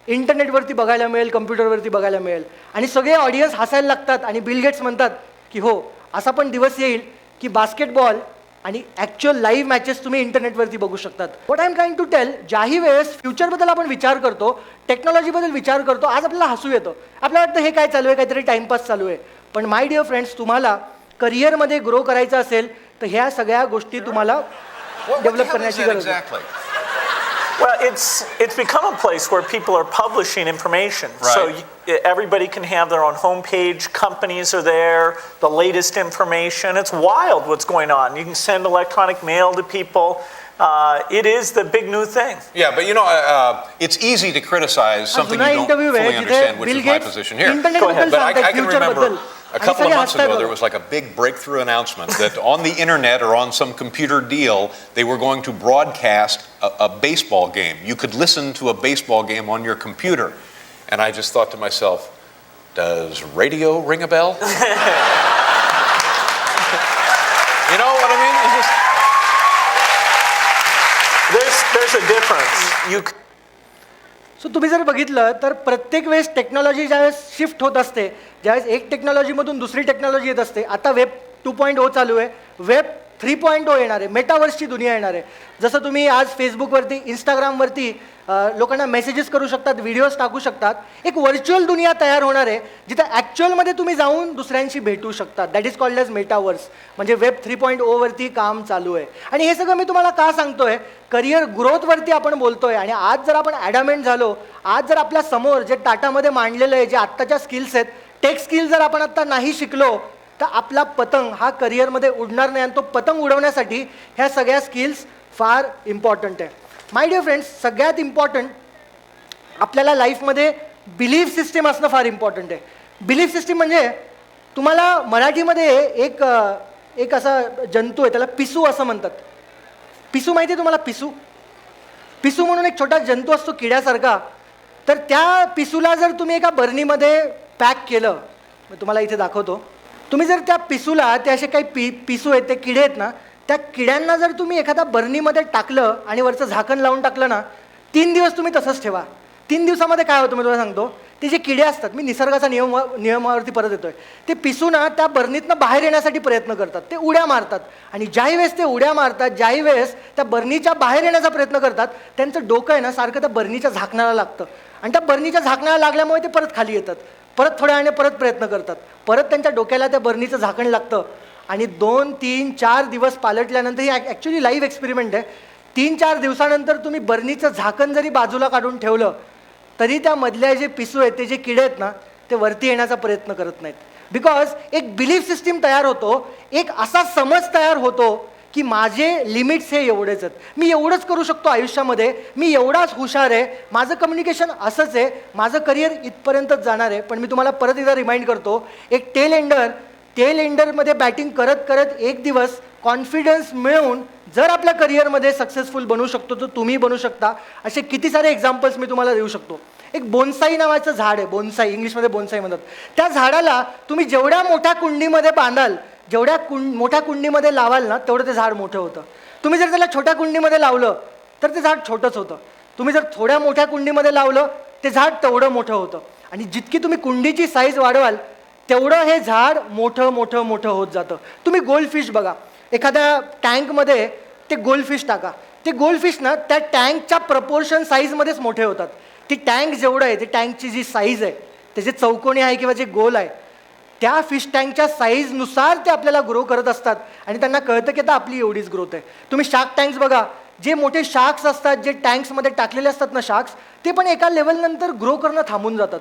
इंटरनेटवरती बघायला मिळेल, कम्प्युटरवरती बघायला मिळेल. आणि सगळे ऑडियन्स हसायला लागतात आणि बिल गेट्स म्हणतात की हो, असा पण दिवस येईल की बास्केटबॉल आणि ॲक्च्युअल लाईव्ह मॅचेस तुम्ही इंटरनेटवरती बघू शकतात. What I am trying to tell, ज्याही वेळेस फ्युचरबद्दल आपण विचार करतो, टेक्नॉलॉजीबद्दल विचार करतो, आज आपल्याला हसू येतं, आपल्याला वाटतं हे काय चालू आहे, काहीतरी टाइमपास चालू आहे. पण माय डिअर फ्रेंड्स, तुम्हाला करिअरमध्ये ग्रो करायचं असेल तर ह्या सगळ्या गोष्टी तुम्हाला डेव्हलप करण्याची गरज आहे. Well, it's become a place where people are publishing information. Right. So everybody can have their own homepage. Companies are there. The latest information. It's wild what's going on. You can send electronic mail to people. It is the big new thing. Yeah, but you know, it's easy to criticize something you don't fully understand, which is my position here. Go ahead. But I can remember a couple of months ago, there was like a big breakthrough announcement that on the internet or on some computer deal, they were going to broadcast a baseball game. You could listen to a baseball game on your computer. And I just thought to myself, does radio ring a bell? You know what I mean? It's just... There's a difference. So तुम्ही जर बघितलं तर प्रत्येक वेळेस technology ज्यावेळेस shift होत असते, ज्यावेळेस एक टेक्नॉलॉजीमधून दुसरी टेक्नॉलॉजी येत असते. आता वेब 2.0 चालू आहे, वेब 3.0 येणार आहे, मेटावर्सची दुनिया येणार आहे. जसं तुम्ही आज फेसबुकवरती, इंस्टाग्रामवरती लोकांना मेसेजेस करू शकतात, व्हिडिओज टाकू शकतात. एक व्हर्च्युअल दुनिया तयार होणार आहे जिथे ॲक्च्युअलमध्ये तुम्ही जाऊन दुसऱ्यांशी भेटू शकतात. That is called as metaverse. म्हणजे वेब 3.0 वरती काम चालू आहे. आणि हे सगळं मी तुम्हाला का सांगतोय, करिअर ग्रोथवरती आपण बोलतोय. आणि आज जर आपण ॲडॅमेंट झालो, आज जर आपल्या समोर जे टाटामध्ये मांडलेलं आहे, जे आत्ताच्या स्किल्स आहेत, टेक स्किल्स जर आपण आत्ता नाही शिकलो तर आपला पतंग हा करिअरमध्ये उडणार नाही. आणि तो पतंग उडवण्यासाठी ह्या सगळ्या स्किल्स फार इम्पॉर्टंट आहे. माय डिअर फ्रेंड्स, सगळ्यात इम्पॉर्टंट आपल्याला लाईफमध्ये बिलीफ सिस्टीम असणं फार इम्पॉर्टंट आहे. बिलीफ सिस्टीम म्हणजे तुम्हाला मराठीमध्ये एक असा जंतू आहे, त्याला पिसू असं म्हणतात. पिसू माहिती आहे तुम्हाला? पिसू म्हणून एक छोटा जंतू असतो किड्यासारखा. तर त्या पिसूला जर तुम्ही एका बर्नीमध्ये पॅक केलं, मी तुम्हाला इथे दाखवतो. तुम्ही जर त्या पिसूला, ते असे काही पिसू आहेत, ते किडे आहेत ना, त्या किड्यांना जर तुम्ही एखाद्या बर्नीमध्ये टाकलं आणि वरचं झाकण लावून टाकलं ना, 3 दिवस तुम्ही तसंच ठेवा. 3 दिवसामध्ये काय होतं मी तुम्हाला सांगतो. ते जे किडे असतात, मी निसर्गाचा नियमावरती परत येतोय, ते पिसू ना त्या बर्नीतनं बाहेर येण्यासाठी प्रयत्न करतात. ते उड्या मारतात आणि ज्याही वेळेस ते उड्या मारतात, ज्याही वेळेस त्या बर्नीच्या बाहेर येण्याचा प्रयत्न करतात, त्यांचं डोकं आहे ना सारखं त्या बर्नीच्या झाकणाला लागतं आणि त्या बर्नीच्या झाकणाला लागल्यामुळे ते परत खाली येतात. परत थोड्या वेळाने परत प्रयत्न करतात, परत त्यांच्या डोक्याला त्या बर्नीचं झाकण लागतं आणि 2, 3, 4 दिवस पालटल्यानंतर, ही ॲक्च्युली लाईव्ह एक्सपेरिमेंट आहे, 3-4 दिवसानंतर तुम्ही बर्नीचं झाकण जरी बाजूला काढून ठेवलं तरी त्या मधल्या जे पिसू आहेत, ते जे किडे आहेत ना, ते वरती येण्याचा प्रयत्न करत नाहीत. बिकॉज एक बिलीफ सिस्टीम तयार होतो, एक असा समज तयार होतो की माझे लिमिट्स हे एवढेच आहेत, मी एवढंच करू शकतो आयुष्यामध्ये, मी एवढाच हुशार आहे, माझं कम्युनिकेशन असंच आहे, माझं करिअर इथपर्यंतच जाणार आहे. पण मी तुम्हाला परत एकदा रिमाइंड करतो, एक टेल एंडरमध्ये बॅटिंग करत करत एक दिवस कॉन्फिडन्स मिळवून जर आपल्या करिअरमध्ये सक्सेसफुल बनू शकतो, तर तुम्ही बनू शकता. असे किती सारे एक्झाम्पल्स मी तुम्हाला देऊ शकतो. एक बोन्साई नावाचं झाड आहे, बोन्साई, इंग्लिशमध्ये बोन्साई म्हणतात. त्या झाडाला तुम्ही जेवढ्या मोठ्या कुंडीमध्ये बांधाल, जेवढ्या मोठ्या कुंडीमध्ये लावाल ना, तेवढं ते झाड मोठं होतं. तुम्ही जर त्याला छोट्या कुंडीमध्ये लावलं तर ते झाड छोटंच होतं. तुम्ही जर थोड्या मोठ्या कुंडीमध्ये लावलं, ते झाड तेवढं मोठं होतं. आणि जितकी तुम्ही कुंडीची साईज वाढवाल, तेवढं हे झाड मोठं मोठं मोठं होत जातं. तुम्ही गोल्डफिश बघा, एखाद्या टँकमध्ये ते गोल्डफिश टाका, ते गोल्डफिश ना त्या टँकच्या प्रपोर्शन साईजमध्येच मोठे होतात. ती टँक जेवढं आहे, ती टँकची जी साईज आहे, ते जे चौकोनी आहे किंवा जे गोल आहे, त्या फिश टँकच्या साईजनुसार ते आपल्याला ग्रो करत असतात आणि त्यांना कळतं की आता आपली एवढीच ग्रोथ आहे. तुम्ही शार्क टँक्स बघा, जे मोठे शार्क्स असतात, जे टँक्समध्ये टाकलेले असतात ना शार्क्स, ते पण एका लेवलनंतर ग्रो करणं थांबून जातात.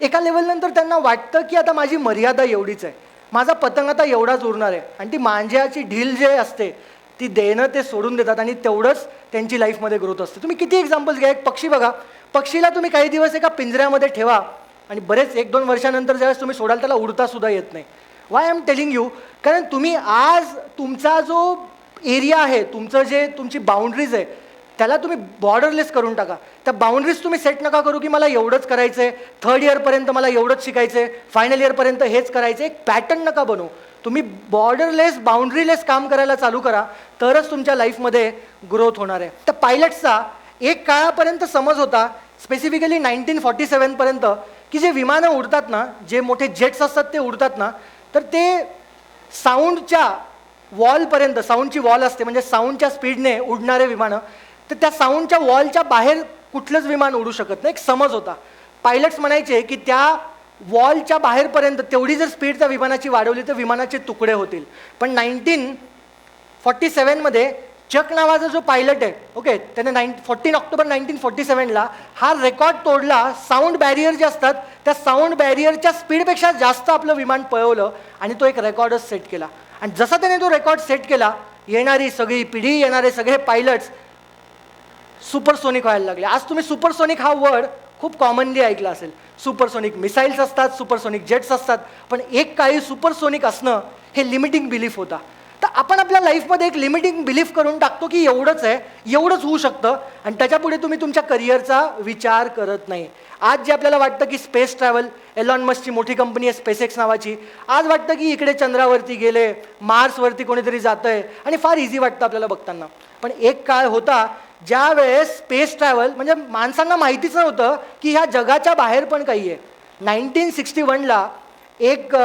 एका लेवलनंतर त्यांना वाटतं की आता माझी मर्यादा एवढीच आहे, माझा पतंग आता एवढाच उरणार आहे, आणि ती मांज्याची ढील जे असते ती देणं ते सोडून देतात आणि तेवढंच त्यांची लाईफमध्ये ग्रोथ असते. तुम्ही किती एक्झाम्पल्स घ्या, एक पक्षी बघा, पक्षीला तुम्ही काही दिवस एका पिंजऱ्यामध्ये ठेवा आणि बरेच 1-2 वर्षानंतर ज्यावेळेस तुम्ही सोडाल, त्याला उडता सुद्धा येत नाही. Y I am telling you, कारण तुम्ही आज तुमचा जो एरिया आहे, तुमची बाउंड्रीज आहे, त्याला तुम्ही बॉर्डरलेस करून टाका. त्या बाउंड्रीज तुम्ही सेट नका करू की मला एवढंच करायचं आहे, 3rd इयरपर्यंत मला एवढंच शिकायचं आहे, फायनल इयरपर्यंत हेच करायचं आहे. एक पॅटर्न नका बनवू. तुम्ही बॉर्डरलेस, बाउंड्रीलेस काम करायला चालू करा, तरच तुमच्या लाईफमध्ये ग्रोथ होणार आहे. तर पायलट्सचा एक काळापर्यंत समज होता, स्पेसिफिकली 1947 पर्यंत, की जे विमानं उडतात ना, जे मोठे जेट्स असतात ते उडतात ना, तर ते साऊंडच्या वॉलपर्यंत, साऊंडची वॉल असते म्हणजे साऊंडच्या स्पीडने उडणारे विमानं, तर त्या साऊंडच्या वॉलच्या बाहेर कुठलंच विमान उडू शकत नाही, एक समज होता. पायलट्स म्हणायचे की त्या वॉलच्या बाहेरपर्यंत तेवढी जर स्पीड त्या विमानाची वाढवली तर विमानाचे तुकडे होतील. पण 1947मध्ये चक नावाचा जो पायलट आहे, ओके, त्याने 14 ऑक्टोबर 1947ला हा रेकॉर्ड तोडला. साऊंड बॅरियर जे असतात, त्या साऊंड बॅरियरच्या स्पीडपेक्षा जास्त आपलं विमान पळवलं आणि तो एक रेकॉर्डच सेट केला. आणि जसा त्याने तो रेकॉर्ड सेट केला, येणारी सगळी पिढी, येणारे सगळे पायलट्स सुपरसोनिक व्हायला लागले. आज तुम्ही सुपरसोनिक हा वर्ड खूप कॉमनली ऐकला असेल. सुपरसोनिक मिसाईल्स असतात, सुपरसोनिक जेट्स असतात, पण एक काळी सुपरसोनिक असणं हे लिमिटिंग बिलीफ होता. तर आपण आपल्या लाईफमध्ये एक लिमिटिंग बिलीफ करून टाकतो की एवढंच आहे, एवढंच होऊ शकतं, आणि त्याच्यापुढे तुम्ही तुमच्या करिअरचा विचार करत नाही. आज जे आपल्याला वाटतं की स्पेस ट्रॅव्हल, एलॉन मस्कची मोठी कंपनी आहे स्पेसएक्स नावाची, आज वाटतं की इकडे चंद्रावरती गेले, मार्सवरती कोणीतरी जातं आहे आणि फार इझी वाटतं आपल्याला बघताना. पण एक काळ होता ज्या वेळेस स्पेस ट्रॅव्हल म्हणजे माणसांना माहितीच नव्हतं की ह्या जगाच्या बाहेर पण काही आहे. 1961ला एक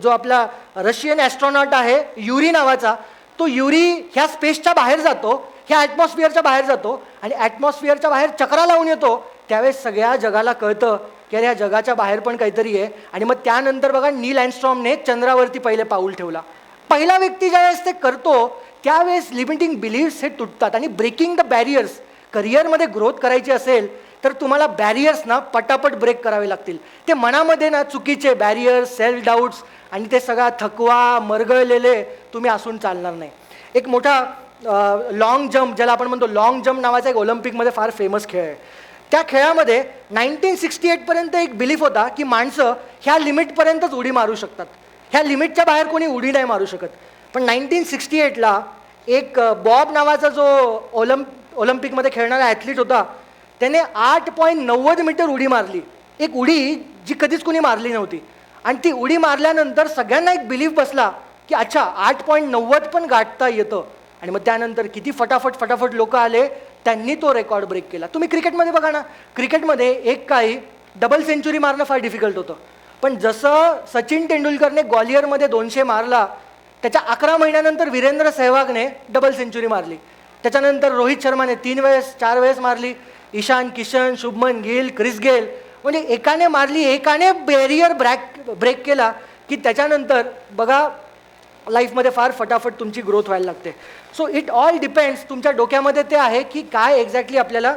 जो आपला रशियन ॲस्ट्रॉनॉट आहे युरी नावाचा, तो युरी ह्या स्पेसच्या बाहेर जातो, ह्या ॲटमॉस्फिअरच्या बाहेर जातो आणि ॲटमॉस्फिअरच्या बाहेर चक्रा लावून येतो. त्यावेळेस सगळ्या जगाला कळतं की अरे ह्या जगाच्या बाहेर पण काहीतरी आहे. आणि मग त्यानंतर बघा, नील अँस्ट्रॉमने चंद्रावरती पहिले पाऊल ठेवला. पहिला व्यक्ती ज्यावेळेस ते करतो त्यावेळेस लिमिटिंग बिलीव्स हे तुटतात आणि ब्रेकिंग द बॅरियर्स. करिअरमध्ये ग्रोथ करायची असेल तर तुम्हाला बॅरियर्स ना पटापट ब्रेक करावे लागतील. ते मनामध्ये ना चुकीचे बॅरियर्स, सेल्फ डाऊट्स आणि ते सगळा थकवा, मरगळलेले तुम्ही असून चालणार नाही. एक मोठा लाँग जम्प, ज्याला आपण म्हणतो लाँग जम्प नावाचा एक ऑलिम्पिकमध्ये फार फेमस खेळ आहे. त्या खेळामध्ये 1968पर्यंत एक बिलीफ होता की माणसं ह्या लिमिटपर्यंतच उडी मारू शकतात, ह्या लिमिटच्या बाहेर कोणी उडी नाही मारू शकत. पण 1968ला एक बॉब नावाचा जो ऑलिम्पिकमध्ये खेळणारा ॲथलीट होता, त्याने 8.90 मीटर उडी मारली, एक उडी जी कधीच कोणी मारली नव्हती. आणि ती उडी मारल्यानंतर सगळ्यांना एक बिलीफ बसला की अच्छा 8.90 पण गाठता येतं. आणि मग त्यानंतर किती फटाफट लोक आले, त्यांनी तो रेकॉर्ड ब्रेक केला. तुम्ही क्रिकेटमध्ये बघा ना, क्रिकेटमध्ये एक काळी डबल सेंचुरी मारणं फार डिफिकल्ट होतं. पण जसं सचिन तेंडुलकरने ग्वालियरमध्ये 200 मारला, त्याच्या 11 महिन्यानंतर वीरेंद्र सहवागने डबल सेंचुरी मारली. त्याच्यानंतर रोहित शर्माने 3 वेळेस 4 वेळेस मारली, ईशान किशन, शुभमन गिल, क्रिस गेल, म्हणजे एकाने मारली, एकाने बॅरियर ब्रेक केला की त्याच्यानंतर बघा लाईफमध्ये फार फटाफट तुमची ग्रोथ व्हायला लागते. सो इट ऑल डिपेंड्स, तुमच्या डोक्यामध्ये ते आहे की काय एक्झॅक्टली आपल्याला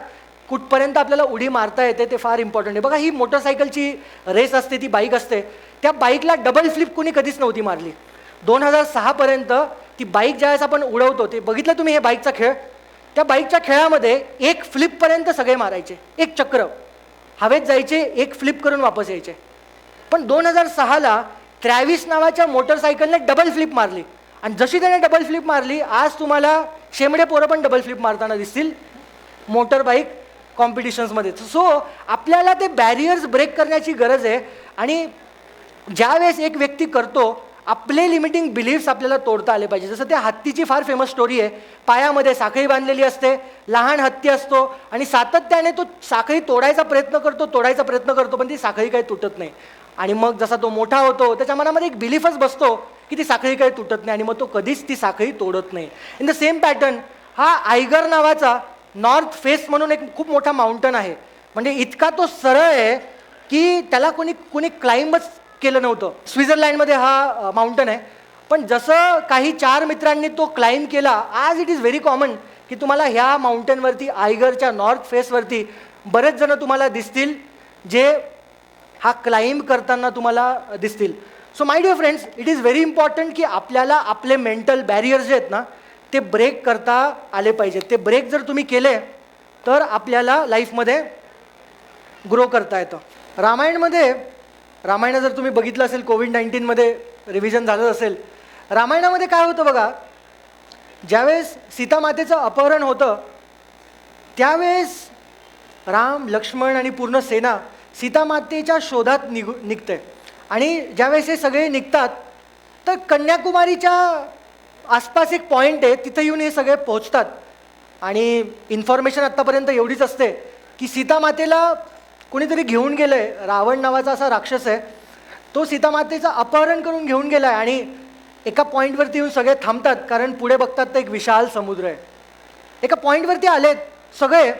कुठपर्यंत आपल्याला उडी मारता येते, ते फार इम्पॉर्टंट आहे. बघा ही मोटरसायकलची रेस असते, ती बाईक असते, त्या बाईकला डबल फ्लिप कोणी कधीच नव्हती मारली. 2006पर्यंत ती बाईक ज्यावेळेस आपण उडवतो, ते बघितलं तुम्ही हे बाईकचा खेळ, त्या बाईकच्या खेळामध्ये एक फ्लिपपर्यंत सगळे मारायचे, एक चक्र हवेत जायचे, एक फ्लिप करून वापस यायचे. पण 2006ला ट्रॅव्हिस नावाच्या मोटरसायकलने डबल फ्लिप मारली, आणि जशी त्याने डबल फ्लिप मारली, आज तुम्हाला शेमडे पोरं पण डबल फ्लिप मारताना दिसतील मोटर बाईक कॉम्पिटिशन्समध्ये. सो आपल्याला ते बॅरियर्स ब्रेक करण्याची गरज आहे. आणि ज्यावेळेस एक व्यक्ती करतो, आपले लिमिटिंग बिलीफ्स आपल्याला तोडता आले पाहिजे. जसं त्या हत्तीची फार फेमस स्टोरी आहे, पायामध्ये साखळी बांधलेली असते, लहान हत्ती असतो आणि सातत्याने तो साखळी तोडायचा प्रयत्न करतो, पण ती साखळी काही तुटत नाही. आणि मग जसा तो मोठा होतो, त्याच्या मनामध्ये एक बिलीफच बसतो की ती साखळी काही तुटत नाही, आणि मग तो कधीच ती साखळी तोडत नाही. इन द सेम पॅटर्न हा आयगर नावाचा नॉर्थ फेस म्हणून एक खूप मोठा माउंटन आहे, म्हणजे इतका तो सरळ आहे की त्याला कोणी क्लाइंबच केलं नव्हतं. स्वित्झर्लंडमध्ये हा माउंटन आहे. पण जसं काही 4 मित्रांनी तो क्लाइंब केला, आज इट इज व्हेरी कॉमन की तुम्हाला ह्या माउंटनवरती, आयगरच्या नॉर्थ फेसवरती बरेच जण तुम्हाला दिसतील जे हा क्लाइंब करताना तुम्हाला दिसतील. So my dear friends, it is very important की आपल्याला आपले मेंटल बॅरियर्स जे आहेत ना, ते ब्रेक करता आले पाहिजेत. ते ब्रेक जर तुम्ही केले तर आपल्याला लाईफमध्ये ग्रो करता येतं. रामायण जर तुम्ही बघितलं असेल, कोविड-19मध्ये रिव्हिजन झालं असेल, रामायणामध्ये काय होतं बघा, ज्यावेळेस सीतामातेचं अपहरण होतं, त्यावेळेस राम, लक्ष्मण आणि पूर्ण सेना सीतामातेच्या शोधात निघते. आणि ज्यावेळेस हे सगळे निघतात, तर कन्याकुमारीच्या आसपास एक पॉईंट आहे, तिथं येऊन हे सगळे पोहोचतात. आणि इन्फॉर्मेशन आत्तापर्यंत एवढीच असते की सीतामातेला कोणीतरी घेऊन गेलं आहे, रावण नावाचा असा राक्षस आहे, तो सीतामातेचं अपहरण करून घेऊन गेला आहे. आणि एका पॉईंटवरती येऊन सगळे थांबतात, कारण पुढे बघतात तर एक विशाल समुद्र आहे. एका पॉईंटवरती आलेत सगळे,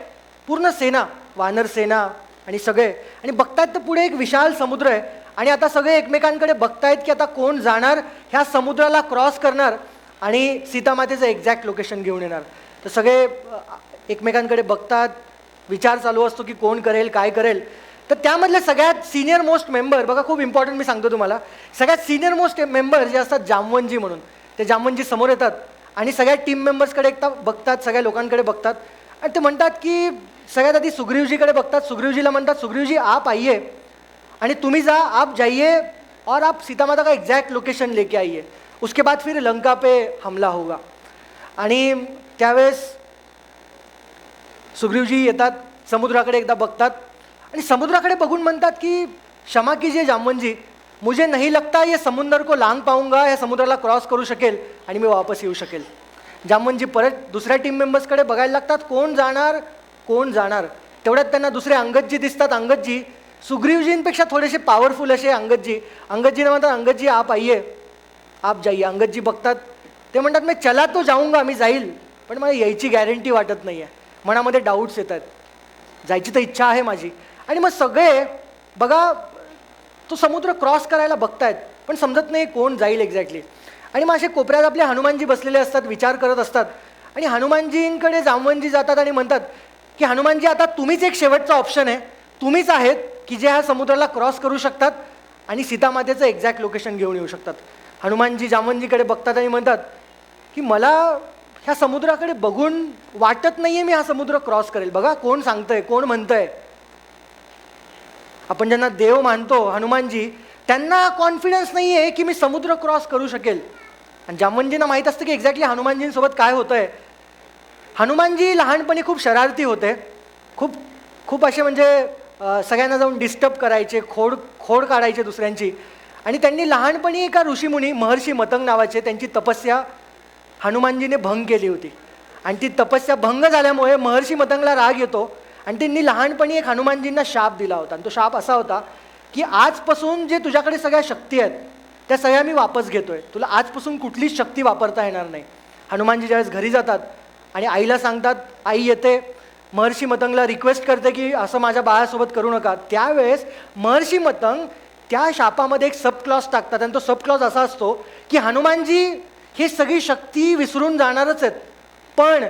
पूर्ण सेना, वानर सेना आणि सगळे, आणि बघतायत तर पुढे एक विशाल समुद्र आहे. आणि आता सगळे एकमेकांकडे बघतायत की आता कोण जाणार, ह्या समुद्राला क्रॉस करणार आणि सीतामातेचं एक्झॅक्ट लोकेशन घेऊन येणार. तर सगळे एकमेकांकडे बघतात, विचार चालू असतो की कोण करेल, काय करेल. तर त्यामधले सगळ्यात सिनियर मोस्ट मेंबर, बघा खूप इम्पॉर्टंट मी सांगतो तुम्हाला, सगळ्यात सिनियर मोस्ट मेंबर जे असतात जामवंजी म्हणून, ते जामवंजी समोर येतात आणि सगळ्या टीम मेंबर्सकडे एकदा बघतात, सगळ्या लोकांकडे बघतात आणि ते म्हणतात की सगळ्यात आधी सुग्रीवजीकडे बघतात. सुग्रीवजीला म्हणतात, सुग्रीवजी आप आइए आणि तुम्ही जा, आप जाइए और आप सीता माता का एग्जैक्ट लोकेशन लेके आइए, उसके बाद फिर लंका पे हमला होगा. आणि त्यावेळेस सुग्रीवजी येतात, समुद्राकडे एकदा बघतात आणि समुद्राकडे बघून म्हणतात की क्षमा कीजिए जामवंजी, मुझे नहीं लगता ये समुद्र को लांग पाऊंगा, या समुद्राला क्रॉस करू शकेल आणि मी वापस येऊ शकेल. जामवंजी परत दुसऱ्या टीम मेंबर्सकडे बघायला लागतात, कोण जाणार. तेवढ्यात त्यांना दुसरे अंगदजी दिसतात. अंगदजी सुग्रीवजींपेक्षा थोडेसे पॉवरफुल असे अंगदजीने म्हणतात, अंगदजी आप आइए, आप जाइए. अंगदजी बघतात, ते म्हणतात मी चला तो जाऊंगा, मी जाईल, पण मला यायची गॅरंटी वाटत नाही आहे, मनामध्ये डाऊट्स येतात, जायची तर इच्छा आहे माझी. आणि मग सगळे बघा तो समुद्र क्रॉस करायला बघतायत, पण समजत नाही कोण जाईल एक्झॅक्टली. आणि मग असे कोपऱ्यात आपले हनुमानजी बसलेले असतात, विचार करत असतात. आणि हनुमानजींकडे जामवंजी जातात आणि म्हणतात की हनुमानजी, आता तुम्हीच एक शेवटचा ऑप्शन आहे, तुम्हीच आहेत की जे ह्या समुद्राला क्रॉस करू शकतात आणि सीतामातेचं एक्झॅक्ट लोकेशन घेऊन येऊ शकतात. हनुमानजी जामवंजीकडे बघतात आणि म्हणतात की मला ह्या समुद्राकडे बघून वाटत नाही आहे मी हा समुद्र क्रॉस करेल. बघा कोण सांगतंय, कोण म्हणतंय, आपण ज्यांना देव मानतो हनुमानजी, त्यांना कॉन्फिडन्स नाही आहे की मी समुद्र क्रॉस करू शकेल. आणि जामवंतजींना माहीत असतं की एक्झॅक्टली हनुमानजींसोबत काय होतं आहे. हनुमानजी लहानपणी खूप शरारती होते, खूप खूप असे म्हणजे सगळ्यांना जाऊन डिस्टर्ब करायचे, खोड काढायचे दुसऱ्यांची. आणि त्यांनी लहानपणी एका ऋषीमुनी महर्षी मतंग नावाचे त्यांची तपस्या हनुमानजीने भंग केली होती. आणि ती तपस्या भंग झाल्यामुळे महर्षी मतंगला राग येतो आणि त्यांनी लहानपणी एक हनुमानजींना शाप दिला होता. आणि तो शाप असा होता की आजपासून जे तुझ्याकडे सगळ्या शक्ती आहेत त्या सगळ्या मी वापस घेतोय, तुला आजपासून कुठलीच शक्ती वापरता येणार नाही. हनुमानजी ज्यावेळेस घरी जातात आणि आईला सांगतात, आई येते महर्षी मतंगला रिक्वेस्ट करते की असं माझ्या बाळासोबत करू नका. त्यावेळेस महर्षी मतंग त्या शापामध्ये एक सब क्लॉज टाकतात आणि तो सब क्लॉज असा असतो की हनुमानजी ही सगळी शक्ती विसरून जाणारच आहेत, पण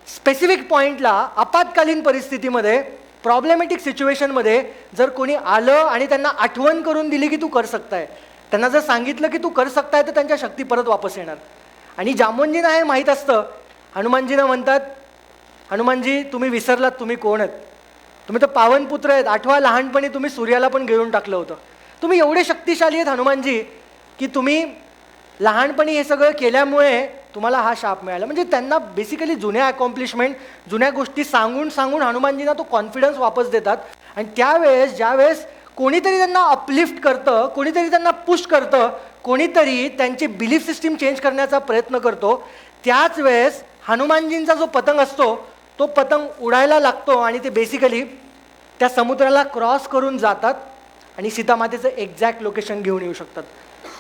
स्पेसिफिक पॉईंटला आपत्कालीन परिस्थितीमध्ये प्रॉब्लेमॅटिक सिच्युएशनमध्ये जर कोणी आलं आणि त्यांना आठवण करून दिली की तू कर सकताय, त्यांना जर सांगितलं की तू कर सकताय, तर त्यांच्या शक्ती परत वापस येणार. आणि जामवंतजींना हे माहीत असतं. हनुमानजींना म्हणतात, हनुमानजी तुम्ही विसरलात तुम्ही कोण आहेत, तुम्ही तर पावनपुत्र आहेत, आठवा लहानपणी तुम्ही सूर्याला पण गिळून टाकलं होतं, तुम्ही एवढे शक्तिशाली आहेत हनुमानजी की तुम्ही लहानपणी हे सगळं केल्यामुळे तुम्हाला हा शाप मिळाला. म्हणजे त्यांना बेसिकली जुन्या अकॉम्प्लिशमेंट, जुन्या गोष्टी सांगून सांगून हनुमानजींना तो कॉन्फिडन्स वापस देतात. आणि त्यावेळेस ज्यावेळेस कोणीतरी त्यांना अपलिफ्ट करतं, कोणीतरी त्यांना पुश करतं, कोणीतरी त्यांची बिलीफ सिस्टीम चेंज करण्याचा प्रयत्न करतो, त्याच वेळेस हनुमानजींचा जो पतंग असतो तो पतंग उडायला लागतो आणि ते बेसिकली त्या समुद्राला क्रॉस करून जातात आणि सीतामातेचं एक्झॅक्ट लोकेशन घेऊन येऊ शकतात.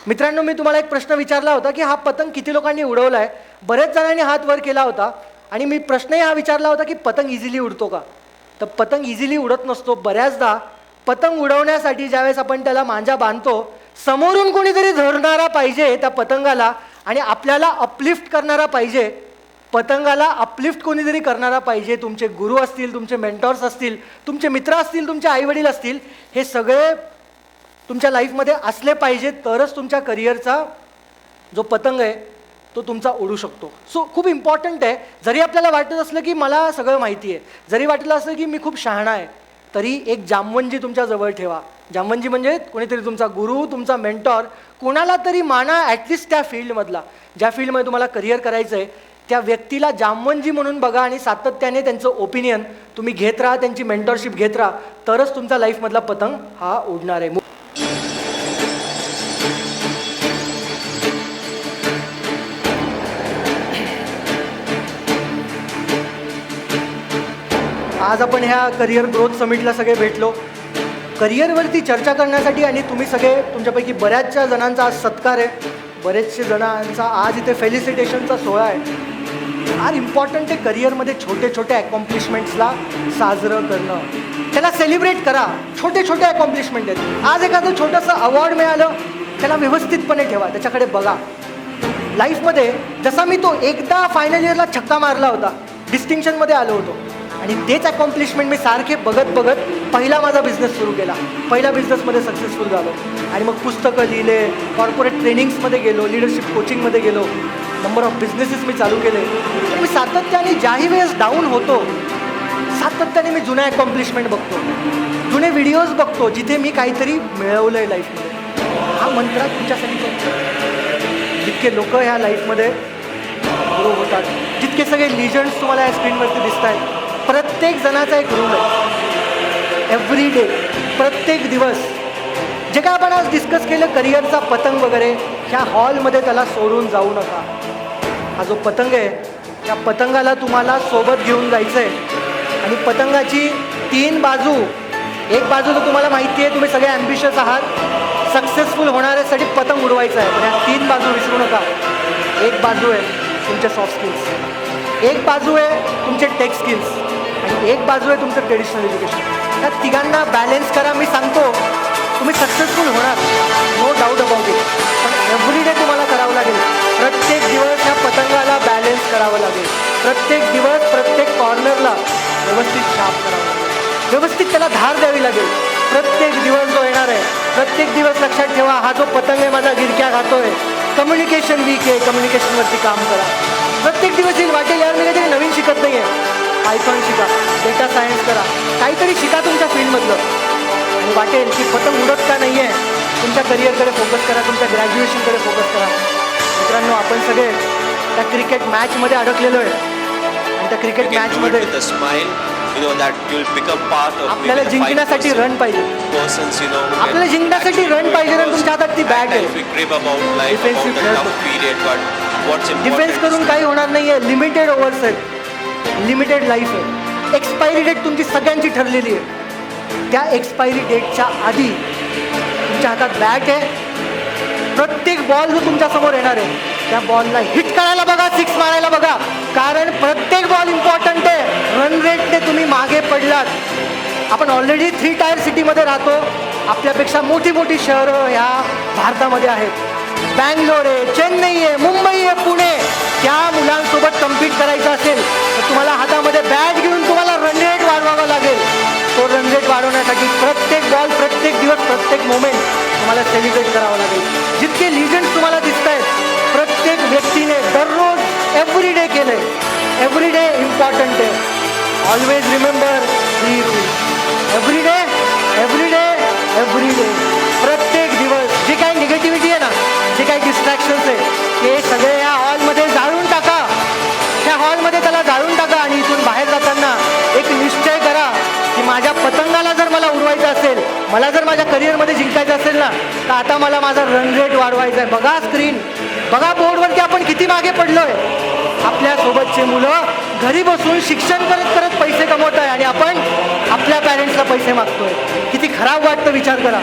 मित्रांनो, मी तुम्हाला एक प्रश्न विचारला होता की हा पतंग किती लोकांनी उडवला आहे. बरेच जणांनी हात वर केला होता आणि मी प्रश्नही हा विचारला होता की पतंग इझिली उडतो का. तर पतंग इझिली उडत नसतो. बऱ्याचदा पतंग उडवण्यासाठी ज्यावेळेस आपण त्याला मांजा बांधतो, समोरून कोणीतरी धरणारा पाहिजे त्या पतंगाला आणि आपल्याला अपलिफ्ट करणारा पाहिजे. पतंगाला अपलिफ्ट कोणीतरी करणारा पाहिजे. तुमचे गुरु असतील, तुमचे मेंटॉर्स असतील, तुमचे मित्र असतील, तुमचे आईवडील असतील, हे सगळे तुमच्या लाईफमध्ये असले पाहिजे, तरच तुमच्या करिअरचा जो पतंग आहे तो तुमचा उडू शकतो. सो खूप इम्पॉर्टंट आहे. जरी आपल्याला वाटत असलं की मला सगळं माहिती आहे, जरी वाटलं असलं की मी खूप शहाणा आहे, तरी एक जामवंतजी तुमच्या जवळ ठेवा. जामवंतजी म्हणजे कोणीतरी तुमचा गुरु, तुमचा मेंटॉर, कोणाला तरी माना ॲटलिस्ट त्या फील्डमधला, ज्या फील्डमध्ये तुम्हाला करिअर करायचं आहे त्या व्यक्तीला जामवंतजी म्हणून बघा आणि सातत्याने त्यांचं ओपिनियन तुम्ही घेत राहा, त्यांची मेंटॉरशिप घेत राहा, तरच तुमचा लाईफमधला पतंग हा उडणार आहे. आज आपण ह्या करिअर ग्रोथ समिटला सगळे भेटलो करिअरवरती चर्चा करण्यासाठी. आणि तुम्ही सगळे, तुमच्यापैकी बऱ्याचशा जणांचा आज सत्कार आहे, बरेचसे जणांचा आज इथे फेलिसिटेशनचा सोहळा आहे. फार इम्पॉर्टंट आहे करिअरमध्ये छोटे छोटे अकॉम्प्लिशमेंट्सला साजरं करणं, त्याला सेलिब्रेट करा. छोटे छोटे अकॉम्प्लिशमेंट आहेत. आज एखादं छोटंसं अवॉर्ड मिळालं, त्याला व्यवस्थितपणे ठेवा, त्याच्याकडे बघा. लाईफमध्ये जसा मी तो एकदा फायनल इयरला छक्का मारला होता, डिस्टिंक्शनमध्ये आलो होतो, आणि तेच अकॉम्प्लिशमेंट मी सारखे बघत बघत पहिला माझा बिझनेस सुरू केला, पहिल्या बिझनेसमध्ये सक्सेसफुल झालो. आणि मग पुस्तकं लिहिले, कॉर्पोरेट ट्रेनिंग्समध्ये गेलो, लिडरशिप कोचिंगमध्ये गेलो, नंबर ऑफ बिझनेसेस मी चालू केले. मी सातत्याने ज्याही वेळेस डाऊन होतो, सातत्याने मी जुन्या अकॉम्प्लिशमेंट बघतो, जुने व्हिडिओज बघतो जिथे मी काहीतरी मिळवलं आहे लाईफमध्ये. हा मंत्र तुमच्यासाठी करतो. जितके लोक ह्या लाईफमध्ये ग्रो होतात, जितके सगळे लिजंड्स तुम्हाला या स्क्रीनवरती दिसत आहेत, प्रत्येक जणाचा एक रूल आहे. एव्हरी डे, प्रत्येक दिवस, जे काय आपण आज डिस्कस केलं करिअरचा पतंग वगैरे, ह्या हॉलमध्ये त्याला सोडून जाऊ नका. हा जो पतंग आहे, त्या पतंगाला तुम्हाला सोबत घेऊन जायचं आहे. आणि पतंगाची 3 बाजू, एक बाजू तर तुम्हाला माहिती आहे, तुम्ही सगळे ॲम्बिशियस आहात, सक्सेसफुल होणाऱ्यासाठी पतंग उडवायचं आहे, पण ह्या 3 बाजू विसरू नका. एक बाजू आहे तुमचे सॉफ्ट स्किल्स, एक बाजू आहे तुमचे टेक स्किल्स, आणि एक बाजू आहे तुमचं ट्रेडिशनल एज्युकेशन. त्या तिघांना बॅलेन्स करा. मी सांगतो तुम्ही सक्सेसफुल होणार, नो डाऊट अबाउट इट, पण एव्हरी डे तुम्हाला करावं लागेल. प्रत्येक दिवस ह्या पतंगाला बॅलेन्स करावं लागेल. प्रत्येक दिवस, प्रत्येक कॉर्नरला व्यवस्थित शार्प करावं लागेल, व्यवस्थित त्याला धार द्यावी लागेल. प्रत्येक दिवस जो येणार आहे, प्रत्येक दिवस लक्षात ठेवा, हा जो पतंग आहे माझा गिरक्या खातोय, कम्युनिकेशन वीक आहे, कम्युनिकेशनवरती काम करा. प्रत्येक दिवस येईल वाटेल यार मी काहीतरी नवीन शिकत नाही आहे, पायथॉन शिका, डेटा सायन्स करा, काहीतरी शिका तुमच्या फील्डमधलं. आणि वाटेल की पतंग उडत का नाही आहे, तुमच्या करिअरकडे फोकस करा, तुमच्या ग्रॅज्युएशनकडे फोकस करा. मित्रांनो, आपण सगळे त्या क्रिकेट मॅचमध्ये अडकलेलो आहे आणि त्या क्रिकेट मॅचमध्ये with a smile, you know that you'll become part of आपल्याला maybe the जिंकण्यासाठी 5% रन पाहिजे. persons, you know, who आपल्याला can जिंकण्यासाठी actually रन do it पाहिजे आणि because तुमच्या हातात ती at बॅट आहे. times we crave about life, Defensive about the player. tough period, but what's important defence करून is काही होणार नाही आहे. लिमिटेड ओव्हर्स आहेत, लिमिटेड लाईफ आहे. एक्सपायरी डेट तुमची सगळ्यांची ठरलेली आहे. त्या एक्सपायरी डेटच्या आधी तुमच्या हातात बॅट आहे. प्रत्येक बॉल जो तुमच्या समोर येणार आहे त्या बॉलला हिट करायला बघा, सिक्स मारायला बघा, कारण प्रत्येक बॉल इम्पॉर्टंट आहे. रन रेटने तुम्ही मागे पडलात. आपण ऑलरेडी 3 टायर सिटीमध्ये राहतो. आपल्यापेक्षा मोठी मोठी शहरं ह्या भारतामध्ये आहेत. बँगलोर आहे, चेन्नई आहे, मुंबई आहे, पुणे. त्या मुलांसोबत कम्पीट करायचं असेल तर तुम्हाला हातामध्ये बॅट घेऊन तुम्हाला रन रेट वाढवावा लागेल. तो रन रेट वाढवण्यासाठी प्रत्येक बॉल, प्रत्येक दिवस, प्रत्येक मोमेंट तुम्हाला सेलिब्रेट करावं लागेल. जितके लिजंड्स तुम्हाला दिसत आहेत, प्रत्येक व्यक्तीने दररोज एव्हरी डे केलं आहे. एव्हरी डे इम्पॉर्टंट आहे. Always remember he rule. Every day, every day, every day. प्रत्येक दिवस जे काही निगेटिव्हिटी आहे ना, जे काही डिस्ट्रॅक्शन्स आहे, ते सगळे या हॉलमध्ये जाळून टाका. त्या हॉलमध्ये त्याला जाळून टाका आणि इथून बाहेर जाताना एक निश्चय करा की माझ्या पतंगाला जर मला उडवायचं असेल, मला जर माझ्या करिअरमध्ये जिंकायचं असेल ना, तर आता मला माझा रन रेट वाढवायचा आहे. बघा स्क्रीन, बघा बोर्डवरती आपण किती मागे पडलोय. आपल्यासोबतचे मुलं घरी बसून शिक्षण करत करत पैसे कमवत आहे आणि आपण आपल्या पॅरेंट्सला पैसे मागतोय. किती खराब वाटतं विचार करा.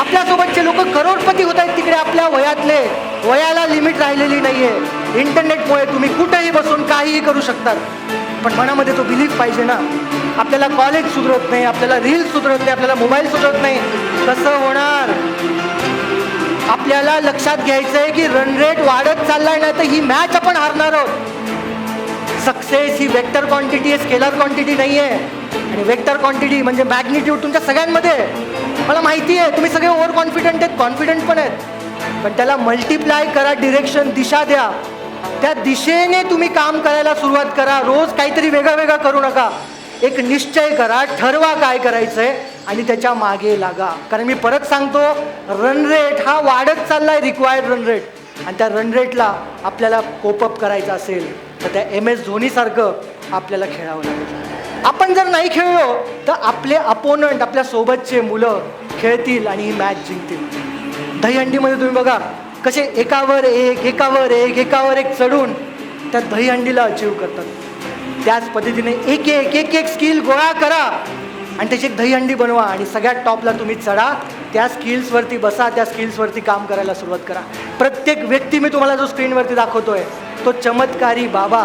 आपल्यासोबतचे लोक करोडपती होत आहेत तिकडे. आपल्या वयाला लिमिट राहिलेली नाही आहे. इंटरनेटमुळे तुम्ही कुठेही बसून काहीही करू शकतात, पण मनामध्ये तो बिलीफ पाहिजे ना. आपल्याला कॉलेज सुधरत नाही, आपल्याला रील्स सुधरत नाही, आपल्याला मोबाईल सुधरत नाही. कसं होणार? आपल्याला लक्षात घ्यायचं आहे की रन रेट वाढत चाललाय, नाही तर ही मॅच आपण हारणार आहोत. सक्सेस ही वेक्टर क्वांटिटी आहे, स्केलर क्वांटिटी नाही आहे. आणि वेक्टर क्वांटिटी म्हणजे मॅग्निट्यूड तुमच्या सगळ्यांमध्ये आहे. मला माहिती आहे तुम्ही सगळे ओव्हर कॉन्फिडंट आहेत, कॉन्फिडंट पण आहेत, पण त्याला मल्टिप्लाय करा, डिरेक्शन, दिशा द्या. त्या दिशेने तुम्ही काम करायला सुरुवात करा. रोज काहीतरी वेगळं वेगळं करू नका. एक निश्चय करा, ठरवा काय करायचंय आणि त्याच्या मागे लागा. कारण मी परत सांगतो, रन रेट हा वाढत चाललाय, रिक्वायर्ड रन रेट. आणि त्या रन रेटला आपल्याला कोपअप करायचं असेल तर त्या MS धोनीसारखं आपल्याला खेळावं लागेल. आपण जर नाही खेळलो तर आपले अपोनंट, आपल्या सोबतचे मुलं खेळतील आणि ही मॅच जिंकतील. दहीहंडीमध्ये तुम्ही बघा कसे एकावर एक, एकावर एक, एकावर एक चढून त्या दहीहंडीला अचीव करतात. त्याच पद्धतीने एक एक एक एक स्किल गोळा करा आणि त्याची एक दहीहंडी बनवा आणि सगळ्यात टॉपला तुम्ही चढा. त्या स्किल्सवरती बसा, त्या स्किल्सवरती काम करायला सुरुवात करा. प्रत्येक व्यक्ती मी तुम्हाला जो स्क्रीनवरती दाखवतोय तो चमत्कारी बाबा,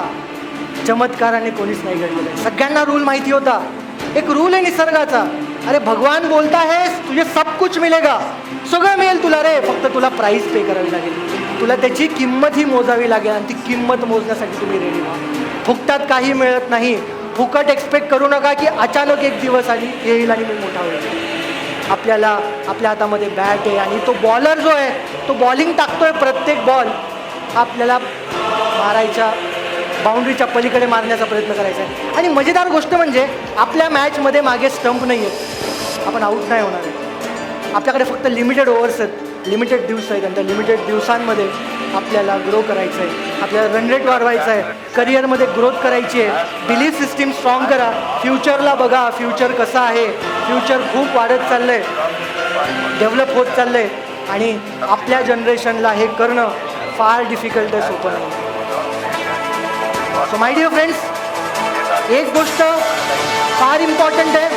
चमत्काराने कोणीच नाही घडलेलं आहे. सगळ्यांना रूल माहिती होता. एक रूल आहे निसर्गाचा. अरे भगवान बोलता है तुझे सब कुछ मिलेगा, सगळं मिळेल तुला रे, फक्त तुला प्राईस पे करावी लागेल. तुला त्याची किंमत ही मोजावी लागेल आणि ती किंमत मोजण्यासाठी तुम्ही रेडी व्हा. फुकटात काही मिळत नाही. फुकट एक्सपेक्ट करू नका की अचानक एक दिवस आली येईल आणि मी मोठा होईल. आपल्याला आपल्या हातामध्ये बॅट आहे आणि तो बॉलर जो आहे तो बॉलिंग टाकतोय. प्रत्येक बॉल आपल्याला मारायच्या, बाउंड्रीच्या पलीकडे मारण्याचा प्रयत्न करायचा आहे. आणि मजेदार गोष्ट म्हणजे आपल्या मॅचमध्ये मागे स्टंप नाही आहेत, आपण आऊट नाही होणार आहे. आपल्याकडे फक्त लिमिटेड ओव्हर्स आहेत, लिमिटेड दिवस आहेत आणि त्या लिमिटेड दिवसांमध्ये आपल्याला ग्रो करायचं आहे. आपल्याला रन रेट वाढवायचा आहे, करिअरमध्ये ग्रोथ करायची आहे. बिलीफ सिस्टीम स्ट्रॉंग करा. फ्युचरला बघा, फ्युचर कसं आहे. फ्युचर खूप वाढत चाललं आहे, डेव्हलप होत चाललं आहे आणि आपल्या जनरेशनला हे करणं फार डिफिकल्ट आहे, सोपं नाही. सो माय डिअर फ्रेंड्स, एक गोष्ट फार इम्पॉर्टंट आहे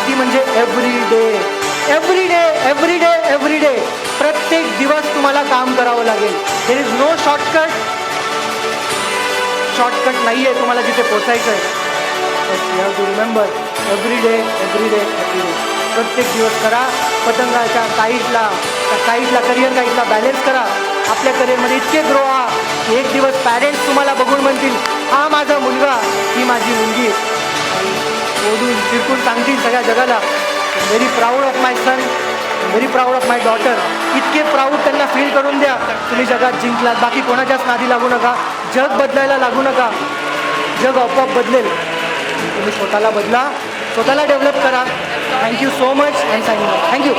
ती म्हणजे every day, every day, every day, every day. प्रत्येक दिवस तुम्हाला काम करावं लागेल. There is no shortcut. Shortcut नाही आहे तुम्हाला जिथे पोचायचं आहे. You have to remember every day, every day, every day. प्रत्येक दिवस करा. पतंगाच्या काईटला, त्या काईटला, करिअर काईटला बॅलन्स करा. आपल्या करिअरमध्ये इतके ग्रो व्हा की एक दिवस पॅरेंट्स तुम्हाला बघून म्हणतील हा माझा मुलगा, ही माझी मुलगी, ओढून चिरकून सांगतील सगळ्या जगाला very proud of my son, very proud of my daughter. इतके प्राऊड त्यांना फील करून द्या. तुम्ही जगात जिंकलात. बाकी कोणाच्याच नादी लागू नका. जग बदलायला लागू नका. जग आपोआप बदलेल. तुम्ही स्वतःला बदला, स्वतःला डेव्हलप करा. Thank you so much and thank you.